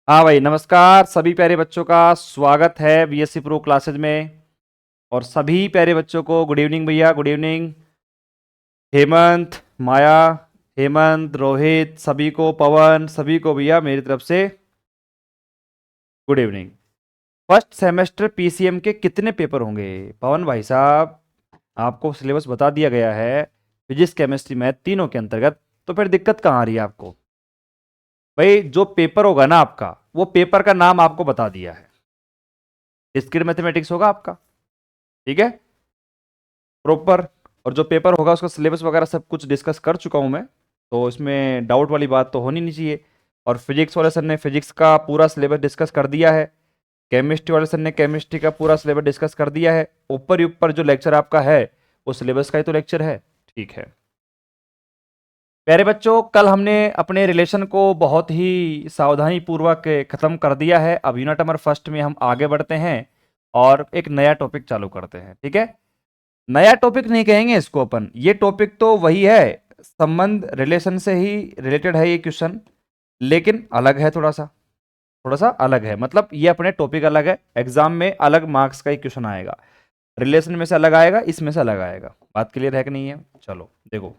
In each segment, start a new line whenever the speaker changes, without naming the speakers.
हाँ भाई, नमस्कार सभी प्यारे बच्चों का स्वागत है बीएससी प्रो क्लासेज में। और सभी प्यारे बच्चों को गुड इवनिंग भैया, गुड इवनिंग। हेमंत, माया, हेमंत, रोहित, सभी को, पवन, सभी को भैया मेरी तरफ से good evening. First semester PCM के कितने पेपर होंगे? पवन भाई साहब, आपको सिलेबस बता दिया गया है फिजिक्स, केमिस्ट्री, मैथ तीनों के अंतर्गत, तो फिर दिक्कत कहाँ आ रही है आपको? भाई जो पेपर होगा ना आपका, वो पेपर का नाम आपको बता दिया है। डिस्क्रीट मैथमेटिक्स होगा आपका, ठीक है, प्रॉपर। और जो पेपर होगा उसका सिलेबस वगैरह सब कुछ डिस्कस कर चुका हूँ मैं, तो इसमें डाउट वाली बात तो होनी नहीं चाहिए। और फिजिक्स वाले सर ने फिजिक्स का पूरा सिलेबस डिस्कस कर दिया है, केमिस्ट्री वाले सर ने केमिस्ट्री का पूरा सिलेबस डिस्कस कर दिया है। ऊपर ही ऊपर जो लेक्चर आपका है वो सिलेबस का ही तो लेक्चर है, ठीक है। प्यारे बच्चों, कल हमने अपने रिलेशन को बहुत ही सावधानी पूर्वक खत्म कर दिया है। अब यूनिट नंबर फर्स्ट में हम आगे बढ़ते हैं और एक नया टॉपिक चालू करते हैं, ठीक है। नया टॉपिक नहीं कहेंगे इसको अपन, ये टॉपिक तो वही है, संबंध रिलेशन से ही रिलेटेड है ये क्वेश्चन, लेकिन अलग है, थोड़ा सा अलग है। मतलब ये अपने टॉपिक अलग है, एग्जाम में अलग मार्क्स का ही क्वेश्चन आएगा, रिलेशन में से अलग आएगा, इसमें से अलग आएगा। बात क्लियर है कि नहीं है? चलो देखो,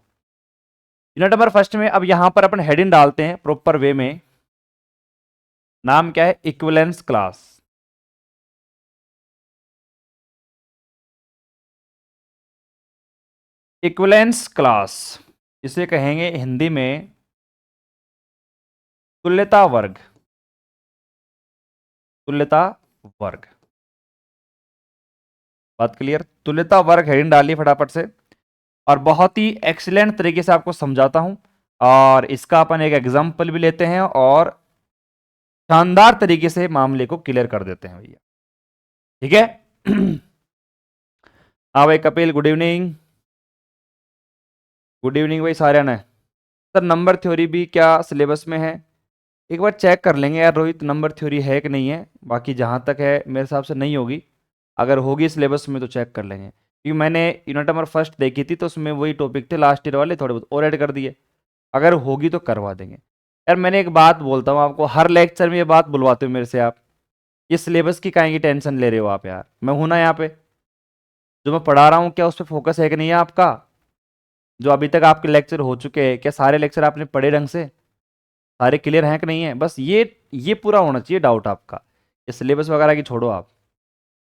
यूनिट नंबर फर्स्ट में अब यहां पर अपन हेडिंग डालते हैं प्रॉपर वे में। नाम क्या है? Equivalence class. इक्विवेलेंस क्लास, इसे कहेंगे हिंदी में तुल्यता वर्ग। तुल्यता वर्ग, बात क्लियर? तुल्यता वर्ग हेडिंग डालिए फटाफट से, और बहुत ही एक्सीलेंट तरीके से आपको समझाता हूं। और इसका अपन एक एग्जांपल भी लेते हैं और शानदार तरीके से मामले को क्लियर कर देते हैं भैया, ठीक है। हाँ भाई Kapil, good evening. Good evening भाई सारे ने। सर नंबर थ्योरी भी क्या सिलेबस में है? एक बार चेक कर लेंगे यार रोहित, नंबर थ्योरी है कि नहीं है। बाकी जहाँ तक है मेरे हिसाब से नहीं होगी, अगर होगी सिलेबस में तो चेक कर लेंगे, क्योंकि मैंने यूनिट नंबर फर्स्ट देखी थी तो उसमें वही टॉपिक थे लास्ट ईयर वाले, थोड़े बहुत और ऐड कर दिए। अगर होगी तो करवा देंगे। यार मैंने एक बात बोलता हूँ आपको, हर लेक्चर में ये बात बुलवाते हो मेरे से आप, ये सिलेबस की काहे की टेंशन ले रहे हो आप? यार मैं हूं ना यहाँ पे, जो मैं पढ़ा रहा हूँ क्या उस पर फोकस है कि नहीं है आपका? जो अभी तक आपके लेक्चर हो चुके हैं, क्या सारे लेक्चर आपने पढ़े ढंग से? सारे क्लियर हैं कि नहीं है? बस ये पूरा होना चाहिए डाउट आपका, ये सिलेबस वगैरह की छोड़ो आप,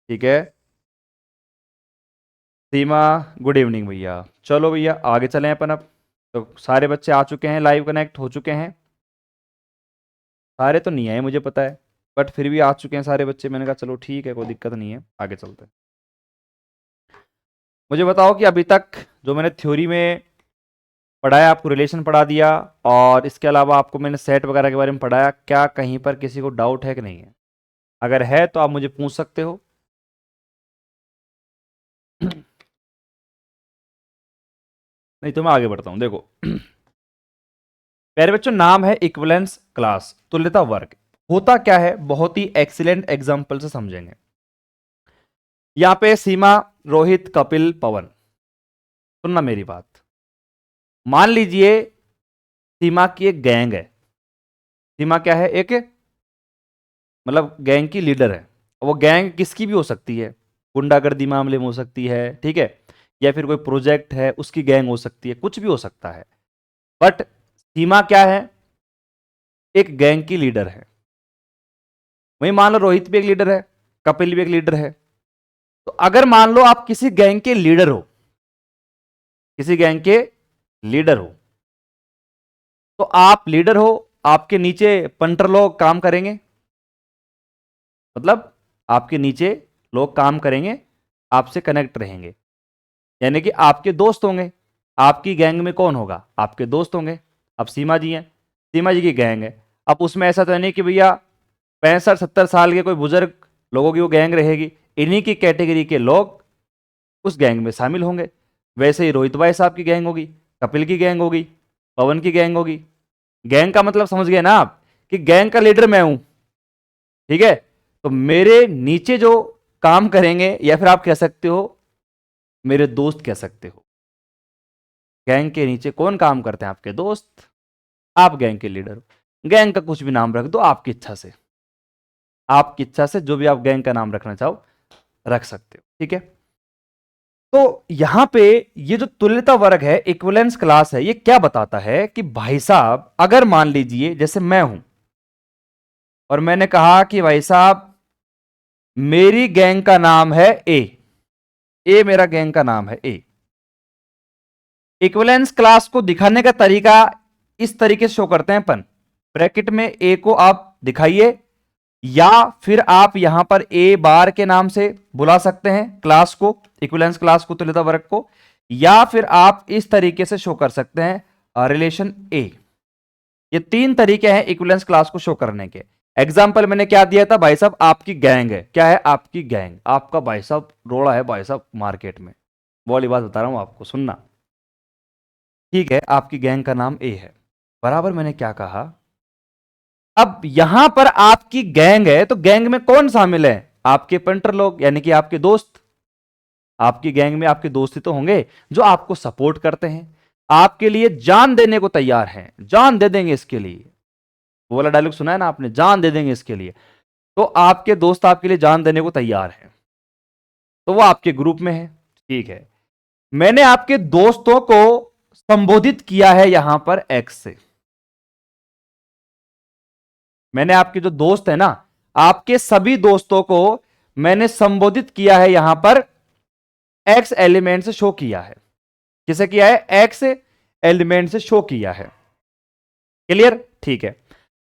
ठीक है। सीमा, गुड इवनिंग भैया। चलो भैया आगे चलें अपन अब। तो सारे बच्चे आ चुके हैं, लाइव कनेक्ट हो चुके हैं। सारे तो नहीं आए मुझे पता है, बट फिर भी आ चुके हैं सारे बच्चे। मैंने कहा चलो ठीक है, कोई दिक्कत नहीं है, आगे चलते हैं। मुझे बताओ कि अभी तक जो मैंने थ्योरी में पढ़ाया, आपको रिलेशन पढ़ा दिया, और इसके अलावा आपको मैंने सेट वगैरह के बारे में पढ़ाया, क्या कहीं पर किसी को डाउट है कि नहीं है? अगर है तो आप मुझे पूछ सकते हो। नहीं तो मैं आगे बढ़ता हूं, देखो। प्यारे बच्चों, नाम है इक्विवेलेंस क्लास, तुल्यता वर्ग। होता क्या है, बहुत ही एक्सीलेंट एग्जांपल से समझेंगे। यहां पे सीमा, रोहित, कपिल, पवन, सुनना मेरी बात। मान लीजिए सीमा की एक गैंग है। सीमा क्या है? एक मतलब गैंग की लीडर है। वो गैंग किसकी भी हो सकती है, गुंडागर्दी मामले में हो सकती है, ठीक है, या फिर कोई प्रोजेक्ट है उसकी गैंग हो सकती है, कुछ भी हो सकता है। बट सीमा क्या है? एक गैंग की लीडर है। वही मान लो रोहित भी एक लीडर है, कपिल भी एक लीडर है। तो अगर मान लो आप किसी गैंग के लीडर हो, किसी गैंग के लीडर हो, तो आप लीडर हो, आपके नीचे पंटर लोग काम करेंगे। मतलब आपके नीचे लोग काम करेंगे, आपसे कनेक्ट रहेंगे, यानी कि आपके दोस्त होंगे। आपकी गैंग में कौन होगा? आपके दोस्त होंगे। अब सीमा जी हैं, सीमा जी की गैंग है। अब उसमें ऐसा तो नहीं कि भैया 65-70 साल के कोई बुजुर्ग लोगों की वो गैंग रहेगी, इन्हीं की कैटेगरी के लोग उस गैंग में शामिल होंगे। वैसे ही रोहित भाई साहब की गैंग होगी, कपिल की गैंग होगी, पवन की गैंग होगी। गैंग का मतलब समझ गए ना आप, कि गैंग का लीडर मैं हूं, ठीक है। तो मेरे नीचे जो काम करेंगे, या फिर आप कह सकते हो मेरे दोस्त कह सकते हो। गैंग के नीचे कौन काम करते हैं? आपके दोस्त। आप गैंग के लीडर हो, गैंग का कुछ भी नाम रख दो आपकी इच्छा से, आपकी इच्छा से जो भी आप गैंग का नाम रखना चाहो रख सकते हो, ठीक है। तो यहां पे ये जो तुल्यता वर्ग है, इक्विवेलेंस क्लास है, ये क्या बताता है कि भाई साहब अगर मान लीजिए जैसे मैं हूं और मैंने कहा कि भाई साहब मेरी गैंग का नाम है ए मेरा गैंग का नाम है ए। इक्विवेलेंस क्लास को दिखाने का तरीका इस तरीके से शो करते हैं अपन, ब्रैकेट में ए को आप दिखाइए या फिर आप यहां पर ए बार के नाम से बुला सकते हैं क्लास को, इक्विवेलेंस क्लास को, तुल्यता वर्ग को, या फिर आप इस तरीके से शो कर सकते हैं रिलेशन ए। ये तीन तरीके हैं इक्विवेलेंस क्लास को शो करने के। एग्जाम्पल मैंने क्या दिया था भाई साहब, आपकी गैंग है, क्या है आपकी गैंग, आपका भाई साहब रोड़ा है भाई साहब मार्केट में, वो वाली बात बता रहा हूं आपको, सुनना, ठीक है, आपकी गैंग का नाम ए है, बराबर मैंने क्या कहा। अब यहां पर आपकी गैंग है तो गैंग में कौन शामिल है, आपके पंटर लोग यानी कि आपके दोस्त। आपकी गैंग में आपके दोस्त ही तो होंगे जो आपको सपोर्ट करते हैं, आपके लिए जान देने को तैयार हैं, जान दे देंगे इसके लिए, वो वाला डायलॉग सुना है ना आपने, जान दे देंगे इसके लिए। तो आपके दोस्त आपके लिए जान देने को तैयार हैं, तो वो आपके ग्रुप में है, ठीक है। मैंने आपके दोस्तों को संबोधित किया है यहां पर एक्स से, मैंने आपके जो दोस्त है ना, आपके सभी दोस्तों को मैंने संबोधित किया है यहां पर एक्स एलिमेंट से शो किया है। किसे किया है, एक्स एलिमेंट से शो किया है, क्लियर, ठीक है।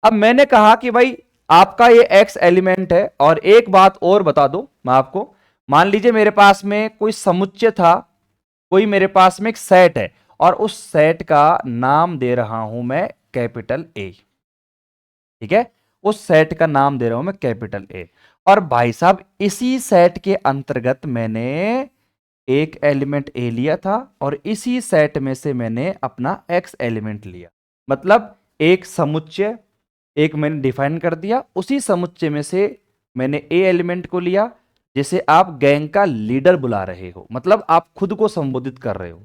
अब मैंने कहा कि भाई आपका ये एक्स एलिमेंट है, और एक बात और बता दो मैं आपको, मान लीजिए मेरे पास में कोई समुच्चय था, कोई मेरे पास में एक सेट है, और उस सेट का नाम दे रहा हूं मैं कैपिटल ए, ठीक है, उस सेट का नाम दे रहा हूं मैं कैपिटल ए। और भाई साहब इसी सेट के अंतर्गत मैंने एक एलिमेंट ए लिया था, और इसी सेट में से मैंने अपना एक्स एलिमेंट लिया, मतलब एक समुच्चय एक मैंने डिफाइन कर दिया, उसी समुच्चय में से मैंने ए एलिमेंट को लिया, जिसे आप गैंग का लीडर बुला रहे हो, मतलब आप खुद को संबोधित कर रहे हो।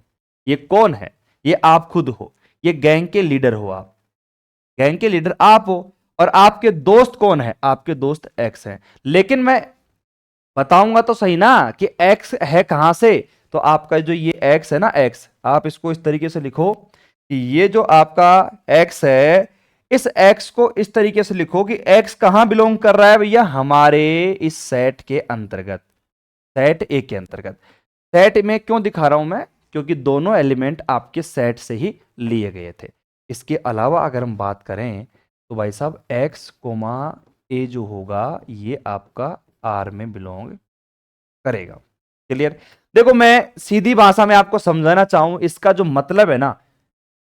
ये कौन है, ये आप खुद हो, ये गैंग के लीडर हो, आप गैंग के लीडर आप हो, और आपके दोस्त कौन है, आपके दोस्त एक्स हैं। लेकिन मैं बताऊंगा तो सही ना कि एक्स है कहां से, तो आपका जो ये एक्स है ना, एक्स, आप इसको इस तरीके से लिखो कि ये जो आपका एक्स है, इस एक्स को इस तरीके से लिखो कि एक्स कहां बिलोंग कर रहा है भैया, हमारे इस सेट के अंतर्गत, सेट ए के अंतर्गत। सेट में क्यों दिखा रहा हूं मैं, क्योंकि दोनों एलिमेंट आपके सेट से ही लिए गए थे। इसके अलावा अगर हम बात करें तो भाई साहब एक्स कोमा ए जो होगा ये आपका आर में बिलोंग करेगा, क्लियर। देखो मैं सीधी भाषा में आपको समझाना चाहूं, इसका जो मतलब है ना,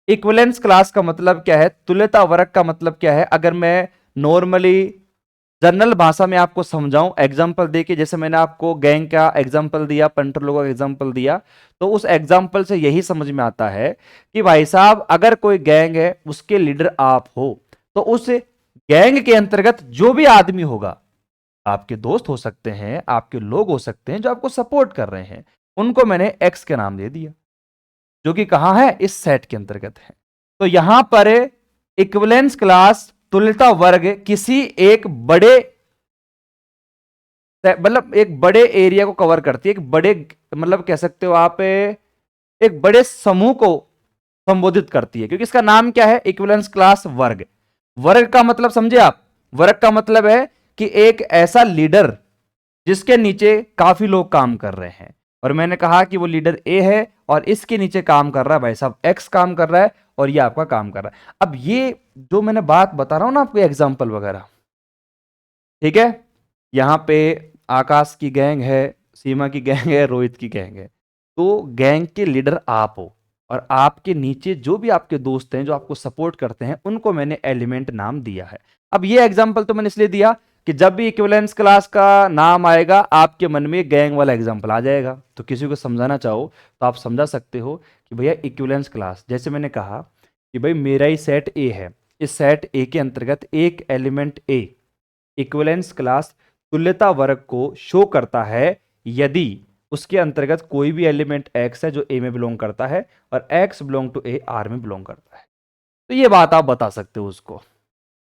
इक्विवेलेंस क्लास का मतलब क्या है, तुल्यता वर्ग का मतलब क्या है, अगर मैं नॉर्मली जनरल भाषा में आपको समझाऊं एग्जांपल देके, जैसे मैंने आपको गैंग का एग्जांपल दिया, पंटर लोगों का एग्जांपल दिया, तो उस एग्जांपल से यही समझ में आता है कि भाई साहब अगर कोई गैंग है उसके लीडर आप हो, तो उस गैंग के अंतर्गत जो भी आदमी होगा, आपके दोस्त हो सकते हैं, आपके लोग हो सकते हैं जो आपको सपोर्ट कर रहे हैं, उनको मैंने एक्स के नाम दे दिया, जो कि कहां है, इस सेट के अंतर्गत है। तो यहां पर इक्विवेलेंस क्लास तुल्यता वर्ग किसी एक बड़े, मतलब एक बड़े एरिया को कवर करती है, एक बड़े, मतलब कह सकते हो आप एक बड़े समूह को संबोधित करती है, क्योंकि इसका नाम क्या है, इक्विवेलेंस क्लास वर्ग। वर्ग का मतलब समझे आप, वर्ग का मतलब है कि एक ऐसा लीडर जिसके नीचे काफी लोग काम कर रहे हैं, और मैंने कहा कि वो लीडर ए है और इसके नीचे काम कर रहा है भाई साहब एक्स काम कर रहा है, और ये आपका काम कर रहा है। अब ये जो मैंने बात बता रहा हूं ना आपको एग्जांपल वगैरह, ठीक है, यहां पे आकाश की गैंग है, सीमा की गैंग है, रोहित की गैंग है, तो गैंग के लीडर आप हो, और आपके नीचे जो भी आपके दोस्त हैं जो आपको सपोर्ट करते हैं उनको मैंने एलिमेंट नाम दिया है। अब ये एग्जांपल तो मैंने इसलिए दिया कि जब भी इक्विवेलेंस क्लास का नाम आएगा आपके मन में गैंग वाला एग्जांपल आ जाएगा, तो किसी को समझाना चाहो तो आप समझा सकते हो कि भैया इक्विवेलेंस क्लास, जैसे मैंने कहा कि भाई मेरा ही सेट ए है, इस सेट ए के अंतर्गत एक एलिमेंट ए, इक्विवेलेंस क्लास तुल्यता वर्ग को शो करता है यदि उसके अंतर्गत कोई भी एलिमेंट एक्स है जो ए में बिलोंग करता है, और X belong to A R में बिलोंग करता है। तो ये बात आप बता सकते हो उसको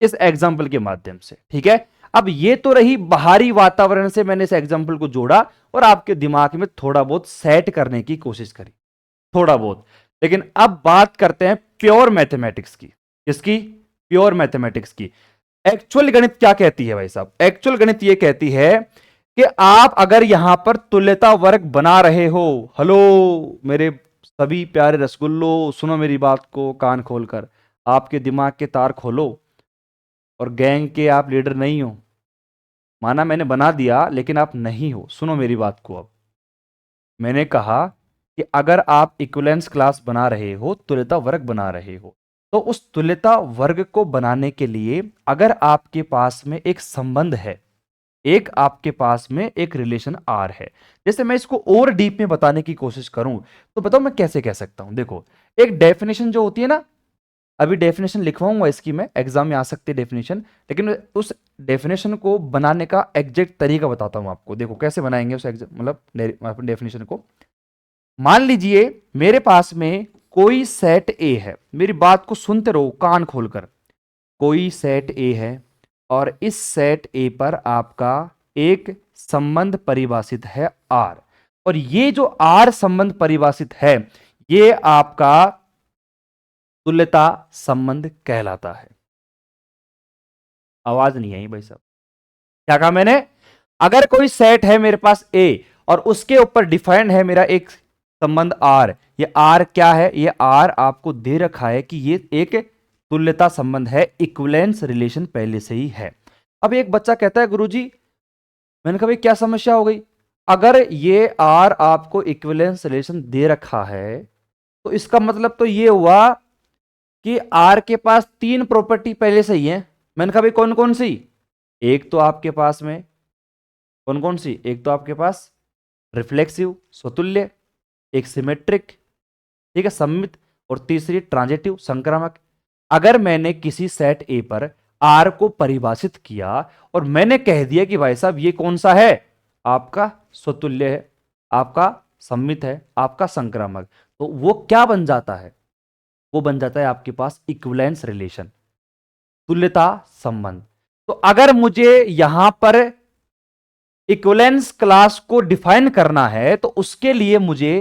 इस एग्जाम्पल के माध्यम से, ठीक है। अब ये तो रही बाहरी वातावरण से मैंने इस एग्जाम्पल को जोड़ा और आपके दिमाग में थोड़ा बहुत सेट करने की कोशिश करी, थोड़ा बहुत। लेकिन अब बात करते हैं प्योर मैथमेटिक्स की। किसकी? प्योर मैथमेटिक्स की। एक्चुअल गणित क्या कहती है भाई साहब? एक्चुअल गणित ये कहती है कि आप अगर यहां पर तुल्यता वर्ग बना रहे हो, हेलो मेरे सभी प्यारे रसगुल्लो, सुनो मेरी बात को कान खोलकर, आपके दिमाग के तार खोलो, और गैंग के आप लीडर नहीं हो, माना मैंने बना दिया लेकिन आप नहीं हो, सुनो मेरी बात को। अब मैंने कहा कि अगर आप इक्विवेलेंस क्लास बना रहे हो, तुल्यता वर्ग बना रहे हो, तो उस तुल्यता वर्ग को बनाने के लिए अगर आपके पास में एक संबंध है, एक आपके पास में एक रिलेशन आर है, जैसे मैं इसको और डीप में बताने की कोशिश करूं तो बताओ मैं कैसे कह सकता हूं। देखो, एक डेफिनेशन जो होती है ना, अभी डेफिनेशन लिखवाऊंगा इसकी, मैं एग्जाम में आ सकती है डेफिनेशन, लेकिन उस डेफिनेशन को बनाने का एग्जैक्ट तरीका बताता हूं आपको। देखो कैसे बनाएंगे उस मतलब डेफिनेशन को। मान लीजिए मेरे पास में कोई सेट ए है, मेरी बात को सुनते रहो कान खोलकर। कोई सेट ए है और इस सेट ए पर आपका एक संबंध परिभाषित है आर, और ये जो आर संबंध परिभाषित है ये आपका तुल्यता संबंध कहलाता है। आवाज नहीं आई भाई साहब, क्या कहा मैंने? अगर कोई सेट है मेरे पास ए और उसके ऊपर डिफाइंड है मेरा एक संबंध आर, ये आर क्या है? ये आर आपको दे रखा है कि ये एक तुल्यता संबंध है, इक्विवेलेंस रिलेशन पहले से ही है। अब एक बच्चा कहता है गुरुजी, मैंने कहा भाई क्या समस्या हो गई? अगर ये आर आपको इक्विवेलेंस रिलेशन दे रखा है तो इसका मतलब तो ये हुआ कि आर के पास तीन प्रॉपर्टी पहले से ही है। मैंने कहा भाई कौन कौन सी? एक तो आपके पास में कौन कौन सी? एक तो आपके पास रिफ्लेक्सिव स्वतुल्य, एक सिमेट्रिक, ठीक है सममित, और तीसरी ट्रांजिटिव संक्रामक। अगर मैंने किसी सेट ए पर आर को परिभाषित किया और मैंने कह दिया कि भाई साहब ये कौन सा है? आपका स्वतुल्य है, आपका सम्मित है, आपका संक्रामक, तो वो क्या बन जाता है? वो बन जाता है आपके पास इक्विवेलेंस रिलेशन, तुल्यता संबंध। तो अगर मुझे यहां पर इक्विवेलेंस क्लास को डिफाइन करना है तो उसके लिए मुझे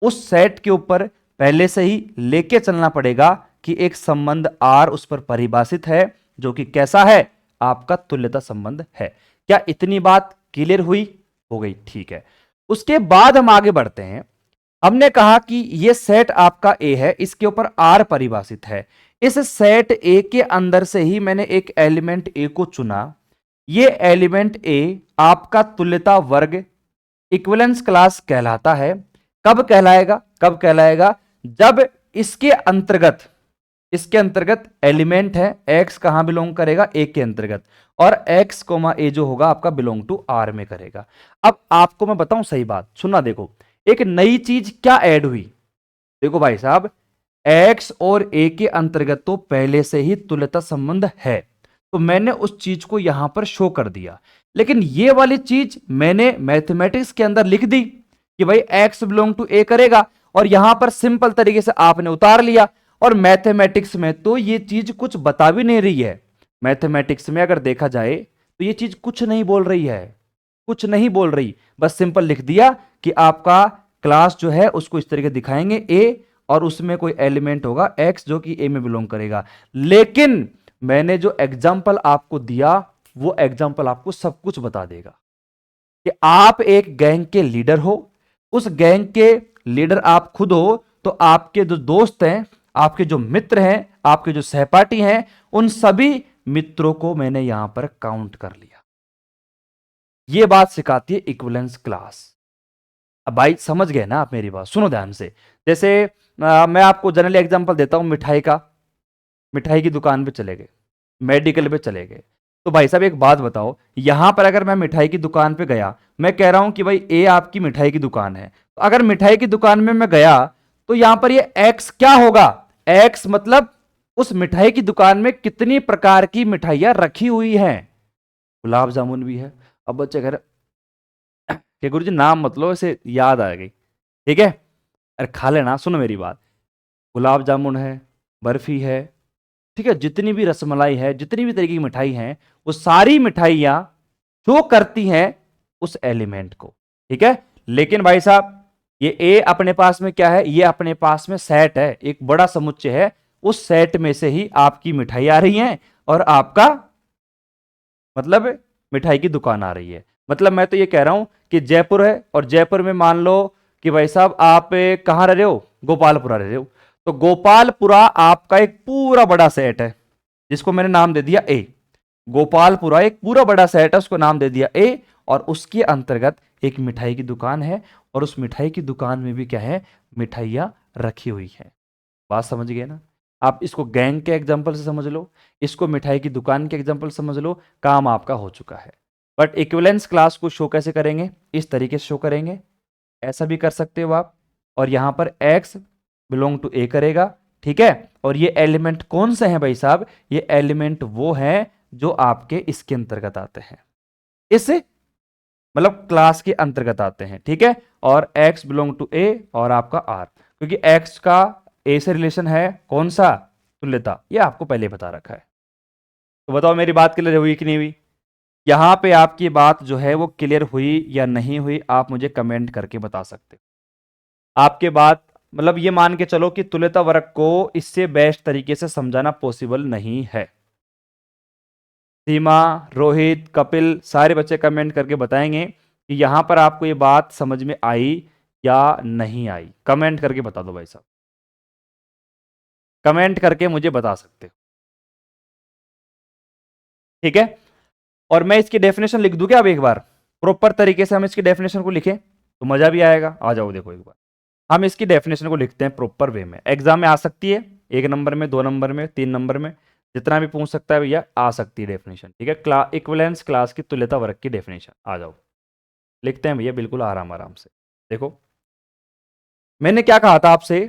उस सेट के ऊपर पहले से ही लेके चलना पड़ेगा कि एक संबंध आर उस पर परिभाषित है जो कि कैसा है? आपका तुल्यता संबंध है। क्या इतनी बात क्लियर हुई? हो गई, ठीक है। उसके बाद हम आगे बढ़ते हैं। हमने कहा कि यह सेट आपका ए है, इसके ऊपर आर परिभाषित है। इस सेट ए के अंदर से ही मैंने एक एलिमेंट ए को चुना। यह एलिमेंट ए आपका तुल्यता वर्ग इक्विवेलेंस क्लास कहलाता है। कब कहलाएगा? कब कहलाएगा? जब इसके अंतर्गत एलिमेंट है एक्स कहां बिलोंग करेगा? ए के अंतर्गत, और एक्स कोमा ए जो होगा आपका बिलोंग टू आर में करेगा। अब आपको मैं बताऊं सही बात, सुनना। देखो एक नई चीज क्या ऐड हुई। देखो भाई साहब, एक्स और ए के अंतर्गत तो पहले से ही तुल्यता संबंध है, तो मैंने उस चीज को यहां पर शो कर दिया। लेकिन ये वाली चीज मैंने मैथमेटिक्स के अंदर लिख दी कि भाई एक्स बिलोंग टू ए करेगा, और यहां पर सिंपल तरीके से आपने उतार लिया। और मैथमेटिक्स में तो ये चीज कुछ बता भी नहीं रही है। मैथमेटिक्स में अगर देखा जाए तो ये चीज कुछ नहीं बोल रही है, कुछ नहीं बोल रही, बस सिंपल लिख दिया कि आपका क्लास जो है उसको इस तरीके दिखाएंगे ए, और उसमें कोई एलिमेंट होगा एक्स जो कि ए में बिलोंग करेगा। लेकिन मैंने जो एग्जाम्पल आपको दिया वो एग्जाम्पल आपको सब कुछ बता देगा कि आप एक गैंग के लीडर हो, उस गैंग के लीडर आप खुद हो, तो आपके जो दोस्त हैं, आपके जो मित्र हैं, आपके जो सहपाठी हैं, उन सभी मित्रों को मैंने यहां पर काउंट कर लिया। यह बात सिखाती है इक्विवेलेंस क्लास। अब भाई समझ गए ना आप मेरी बात? सुनो ध्यान से। जैसे मैं आपको जनरली एग्जांपल देता हूं मिठाई का। मिठाई की दुकान पे चले गए, मेडिकल पे चले गए, तो भाई साहब एक बात बताओ, यहां पर अगर मैं मिठाई की दुकान पे गया, मैं कह रहा हूं कि भाई ए आपकी मिठाई की दुकान है, तो अगर मिठाई की दुकान में मैं गया तो यहां पर ये एक्स क्या होगा? एक्स मतलब उस मिठाई की दुकान में कितनी प्रकार की मिठाइयां रखी हुई हैं। गुलाब जामुन भी है। अब बच्चे कह रहे कि गुरु जी नाम मतलब ऐसे याद आ गई, ठीक है, अरे खा लेना। सुनो मेरी बात, गुलाब जामुन है, बर्फी है, ठीक है, जितनी भी रसमलाई है, जितनी भी तरीके की मिठाई है, वो सारी मिठाइयां शो करती हैं उस एलिमेंट को। ठीक है, लेकिन भाई साहब ये ए अपने पास में क्या है, ये अपने पास में सेट है, एक बड़ा समुच्चय है, उस सेट में से ही आपकी मिठाई आ रही है और आपका मतलब मिठाई की दुकान आ रही है। मतलब मैं तो ये कह रहा हूं कि जयपुर है और जयपुर में मान लो कि भाई साहब आप कहां रह रहे हो, गोपालपुरा रह रहे हो, तो गोपालपुरा आपका एक पूरा बड़ा सेट है जिसको मैंने नाम दे दिया ए। गोपालपुरा एक पूरा बड़ा सेट है, उसको नाम दे दिया ए, और उसके अंतर्गत एक मिठाई की दुकान है और उस मिठाई की दुकान में भी क्या है, मिठाइयां रखी हुई है। बात समझ गए ना? आप इसको गैंग के एग्जांपल से समझ लो, इसको मिठाई की दुकान के एग्जांपल समझ लो, काम आपका हो चुका है। बट इक्विवेलेंस क्लास को शो कैसे करेंगे, इस तरीके से शो करेंगे, ऐसा भी कर सकते हो आप, और यहां पर x बिलोंग टू ए करेगा। ठीक है, और ये एलिमेंट कौन से हैं भाई साहब, ये एलिमेंट वो हैं जो आपके इसके अंतर्गत आते हैं, इस मतलब क्लास के अंतर्गत आते हैं। ठीक है, और x बिलोंग टू ए और आपका r, क्योंकि x का ए से रिलेशन है कौन सा, तुल्यता, ये आपको पहले बता रखा है। तो बताओ मेरी बात क्लियर हुई कि नहीं हुई? यहां पे आपकी बात जो है वो क्लियर हुई या नहीं हुई, आप मुझे कमेंट करके बता सकते हो। आपके बात मतलब ये मान के चलो कि तुल्यता वर्ग को इससे बेस्ट तरीके से समझाना पॉसिबल नहीं है। सीमा, रोहित, कपिल, सारे बच्चे कमेंट करके बताएंगे कि यहां पर आपको ये बात समझ में आई या नहीं आई। कमेंट करके बता दो भाई साहब, कमेंट करके मुझे बता सकते हो। ठीक है, और मैं इसकी डेफिनेशन लिख दूं क्या अब एक बार, प्रॉपर तरीके से हम इसकी डेफिनेशन को लिखें तो मजा भी आएगा। आ जाओ देखो एक बार, हम इसकी डेफिनेशन को लिखते हैं प्रॉपर वे में, एग्जाम में आ सकती है, 1 नंबर में, 2 नंबर में, 3 नंबर में, जितना भी पूछ सकता है भैया, आ सकती है डेफिनेशन। ठीक है, इक्विवेलेंस क्लास की तुल्यता वर्ग की डेफिनेशन, आ जाओ लिखते हैं भैया, बिल्कुल आराम आराम से। देखो मैंने क्या कहा था आपसे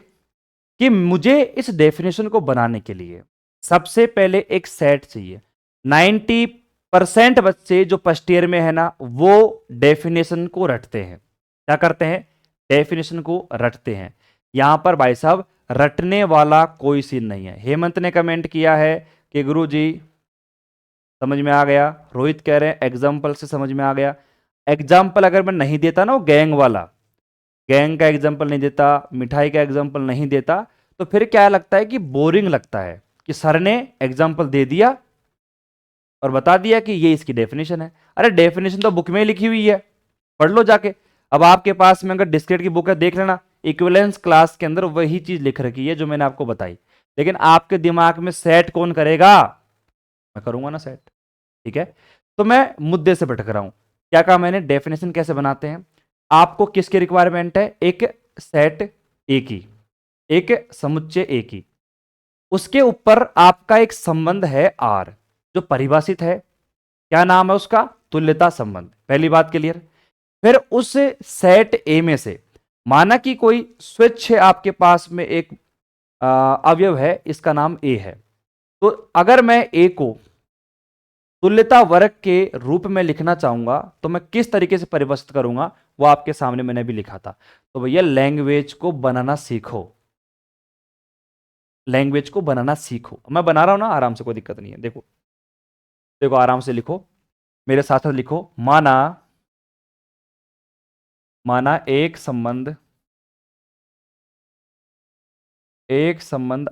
कि मुझे इस डेफिनेशन को बनाने के लिए सबसे पहले एक सेट चाहिए। 90% बच्चे जो फर्स्ट ईयर में है ना, वो डेफिनेशन को रटते हैं। क्या करते हैं, डेफिनेशन को रटते हैं। यहां पर भाई साहब रटने वाला कोई सीन नहीं है। हेमंत ने कमेंट किया है कि गुरुजी समझ में आ गया, रोहित कह रहे हैं एग्जाम्पल से समझ में आ गया। एग्जाम्पल अगर मैं नहीं देता ना, वो गैंग वाला, गैंग का एग्जाम्पल नहीं देता, मिठाई का एग्जाम्पल नहीं देता, तो फिर क्या लगता है कि बोरिंग लगता है कि सर ने एग्जाम्पल दे दिया और बता दिया कि ये इसकी डेफिनेशन है। अरे डेफिनेशन तो बुक में लिखी हुई है, पढ़ लो जाके। अब आपके पास में अगर डिस्क्रिट की बुक है, देख लेना, इक्विवेलेंस क्लास के अंदर वही चीज लिख रखी है जो मैंने आपको बताई। लेकिन आपके दिमाग में सेट कौन करेगा, मैं करूंगा ना सेट। ठीक है, तो मैं मुद्दे से भटक रहा हूं। क्या कहा मैंने, डेफिनेशन कैसे बनाते हैं, आपको किसकी रिक्वायरमेंट है, एक सेट ए की, एक समुच्चय ए की, उसके ऊपर आपका एक संबंध है आर जो परिभाषित है। क्या नाम है उसका, तुल्यता संबंध। पहली बात क्लियर। फिर उस सेट ए में से माना कि कोई स्विच है आपके पास में, एक अवयव है, इसका नाम ए है, तो अगर मैं ए को तुल्यता वर्ग के रूप में लिखना चाहूंगा तो मैं किस तरीके से परिभाषित करूंगा, वो आपके सामने मैंने भी लिखा था। तो भैया लैंग्वेज को बनाना सीखो, लैंग्वेज को बनाना सीखो। मैं बना रहा हूं ना आराम से, कोई दिक्कत नहीं है। देखो देखो आराम से लिखो, मेरे साथ साथ लिखो। माना, माना एक संबंध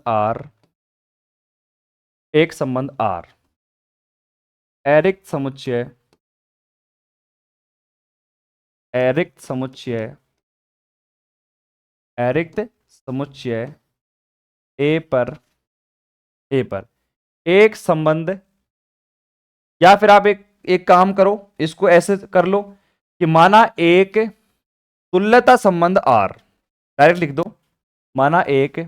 आर, एक संबंध आर एरिक्त समुच्चय, एरिक्त समुच्चय, एरिक्त समुच्चय ए पर, ए पर एक संबंध, या फिर आप एक एक काम करो, इसको ऐसे कर लो कि माना एक तुल्यता संबंध आर, डायरेक्ट लिख दो, माना एक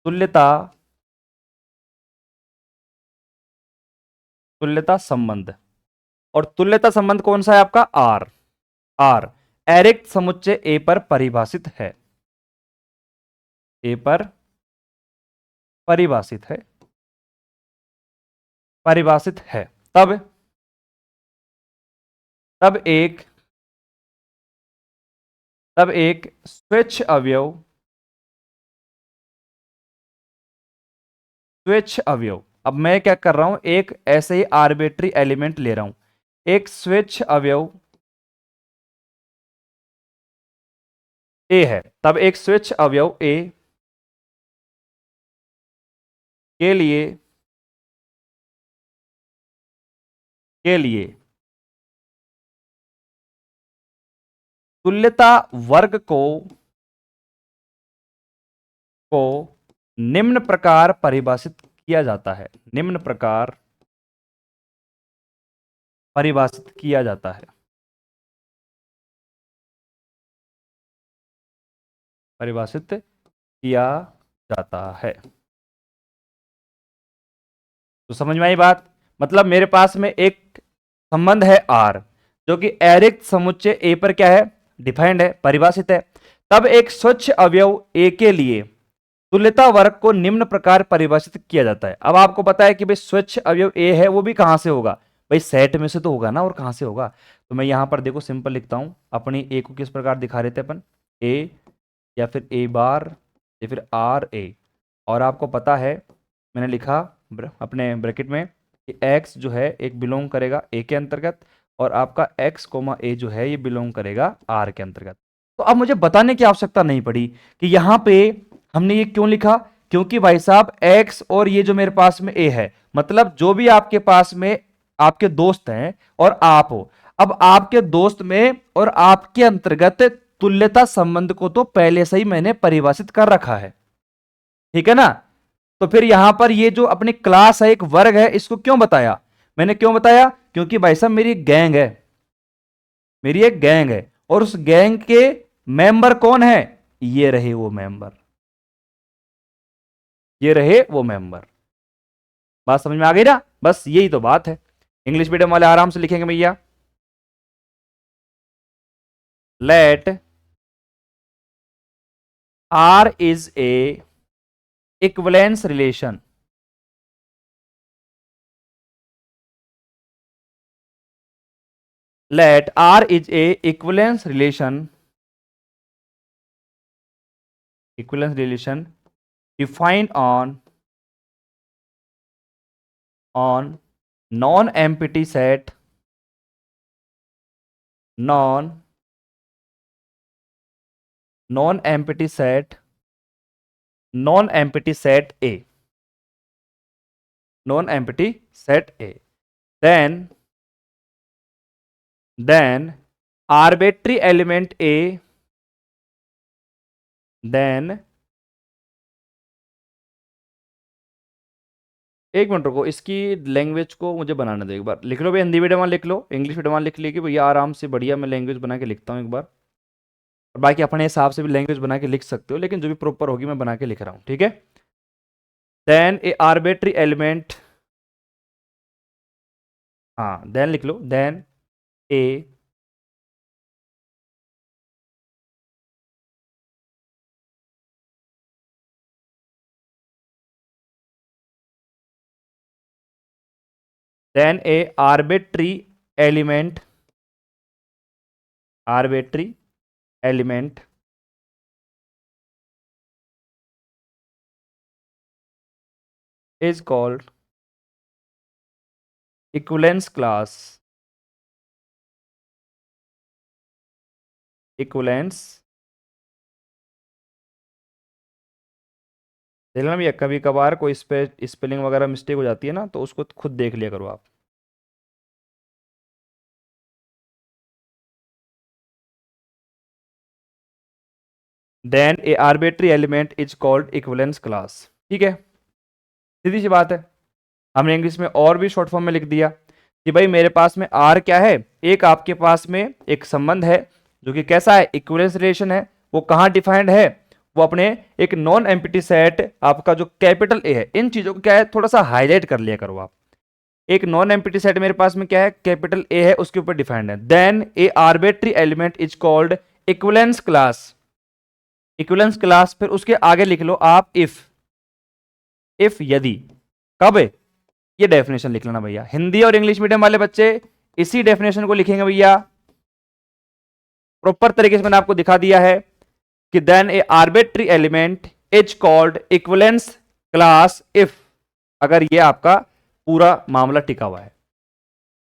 तुल्यता, तुल्यता संबंध, और तुल्यता संबंध कौन सा है आपका, आर, आर एरिक्त समुच्चय ए पर परिभाषित है, ए पर परिभाषित है, परिभाषित है। तब तब एक, तब एक स्विच अवयव, स्विच अवयव। अब मैं क्या कर रहा हूं, एक ऐसे ही आर्बिट्री एलिमेंट ले रहा हूं, एक स्विच अवयव ए है, तब एक स्विच अवयव ए के लिए तुल्यता वर्ग को निम्न प्रकार परिभाषित किया जाता है, निम्न प्रकार परिभाषित किया जाता है, परिभाषित किया जाता है। तो समझ में आई बात? मतलब मेरे पास में एक संबंध है आर, जो कि एरिक्त समुच्चय ए पर क्या है, डिफाइंड है, परिभाषित है। तब एक स्वच्छ अवयव ए के लिए तुल्यता वर्ग को निम्न प्रकार परिभाषित किया जाता है। अब आपको पता है कि भाई स्वच्छ अवयव ए है, वो भी कहां से होगा भाई, सेट में से तो होगा ना, और कहां से होगा। तो मैं यहां पर देखो सिंपल लिखता हूं, अपनी ए को किस प्रकार दिखा रहे थे अपन, ए या फिर ए बार या फिर आर ए, और आपको पता है मैंने लिखा अपने ब्रैकेट में कि x जो है एक बिलोंग करेगा a के अंतर्गत, और आपका x कोमा a जो है ये बिलोंग करेगा r के अंतर्गत। तो अब मुझे बताने की आवश्यकता नहीं पड़ी कि यहां पे हमने ये क्यों लिखा, क्योंकि भाई साहब x और ये जो मेरे पास में a है, मतलब जो भी आपके पास में आपके दोस्त हैं और आप हो, अब आपके दोस्त में और आपके अंतर्गत तुल्यता संबंध को तो पहले से ही मैंने परिभाषित कर रखा है, ठीक है ना। तो फिर यहां पर ये जो अपनी क्लास है, एक वर्ग है, इसको क्यों बताया मैंने, क्यों बताया, क्योंकि भाई साहब मेरी गैंग है, मेरी एक गैंग है, और उस गैंग के मेंबर कौन है, ये रहे वो मेंबर, ये रहे वो मेंबर। बात समझ में आ गई ना, बस यही तो बात है। इंग्लिश मीडियम वाले आराम से लिखेंगे भैया, let R is a equivalence relation, let R is a equivalence relation defined on non-empty set, non-empty set A, non-empty set A, then arbitrary element A, then एक मिनट रुको, इसकी लैंग्वेज को मुझे बनाने दो, एक बार लिख लो भाई, हिंदी मीडियम वाला लिख लो, इंग्लिश मीडियम वाला लिख लिया कि भैया आराम से बढ़िया, मैं लैंग्वेज बना के लिखता हूँ एक बार, और बाकी अपने हिसाब से भी लैंग्वेज बना के लिख सकते हो, लेकिन जो भी प्रॉपर होगी मैं बना के लिख रहा हूँ, ठीक है। देन ए आर्बिट्री एलिमेंट, हाँ देन लिख लो, then a then a element is called equivalence class, देखना भैया, कभी कभार कोई स्पेलिंग वगैरह मिस्टेक हो जाती है ना, तो उसको खुद देख लिया करो आप। Then a arbitrary element is called equivalence class, ठीक है, सीधी सी बात है। हमने इंग्लिश में और भी शॉर्ट फॉर्म में लिख दिया कि भाई मेरे पास में आर क्या है, एक आपके पास में एक संबंध है जो कि कैसा है, इक्विवेलेंस रिलेशन है, वो कहां डिफाइंड है, वो अपने एक नॉन एम्प्टी सेट आपका जो कैपिटल ए है, इन चीजों को क्या है थोड़ा सा हाईलाइट कर लिया करो आप। एक नॉन एम्प्टी सेट मेरे पास में क्या है, कैपिटल ए है, उसके ऊपर डिफाइंड है। Then a arbitrary element is called equivalence class, equivalence class, फिर उसके आगे लिख लो आप इफ यदि, कब, ये डेफिनेशन लिख लेना भैया, हिंदी और इंग्लिश मीडियम वाले बच्चे इसी डेफिनेशन को लिखेंगे भैया, प्रॉपर तरीके से मैंने आपको दिखा दिया है कि then a arbitrary element is called equivalence class if अगर ये आपका पूरा मामला टिका हुआ है।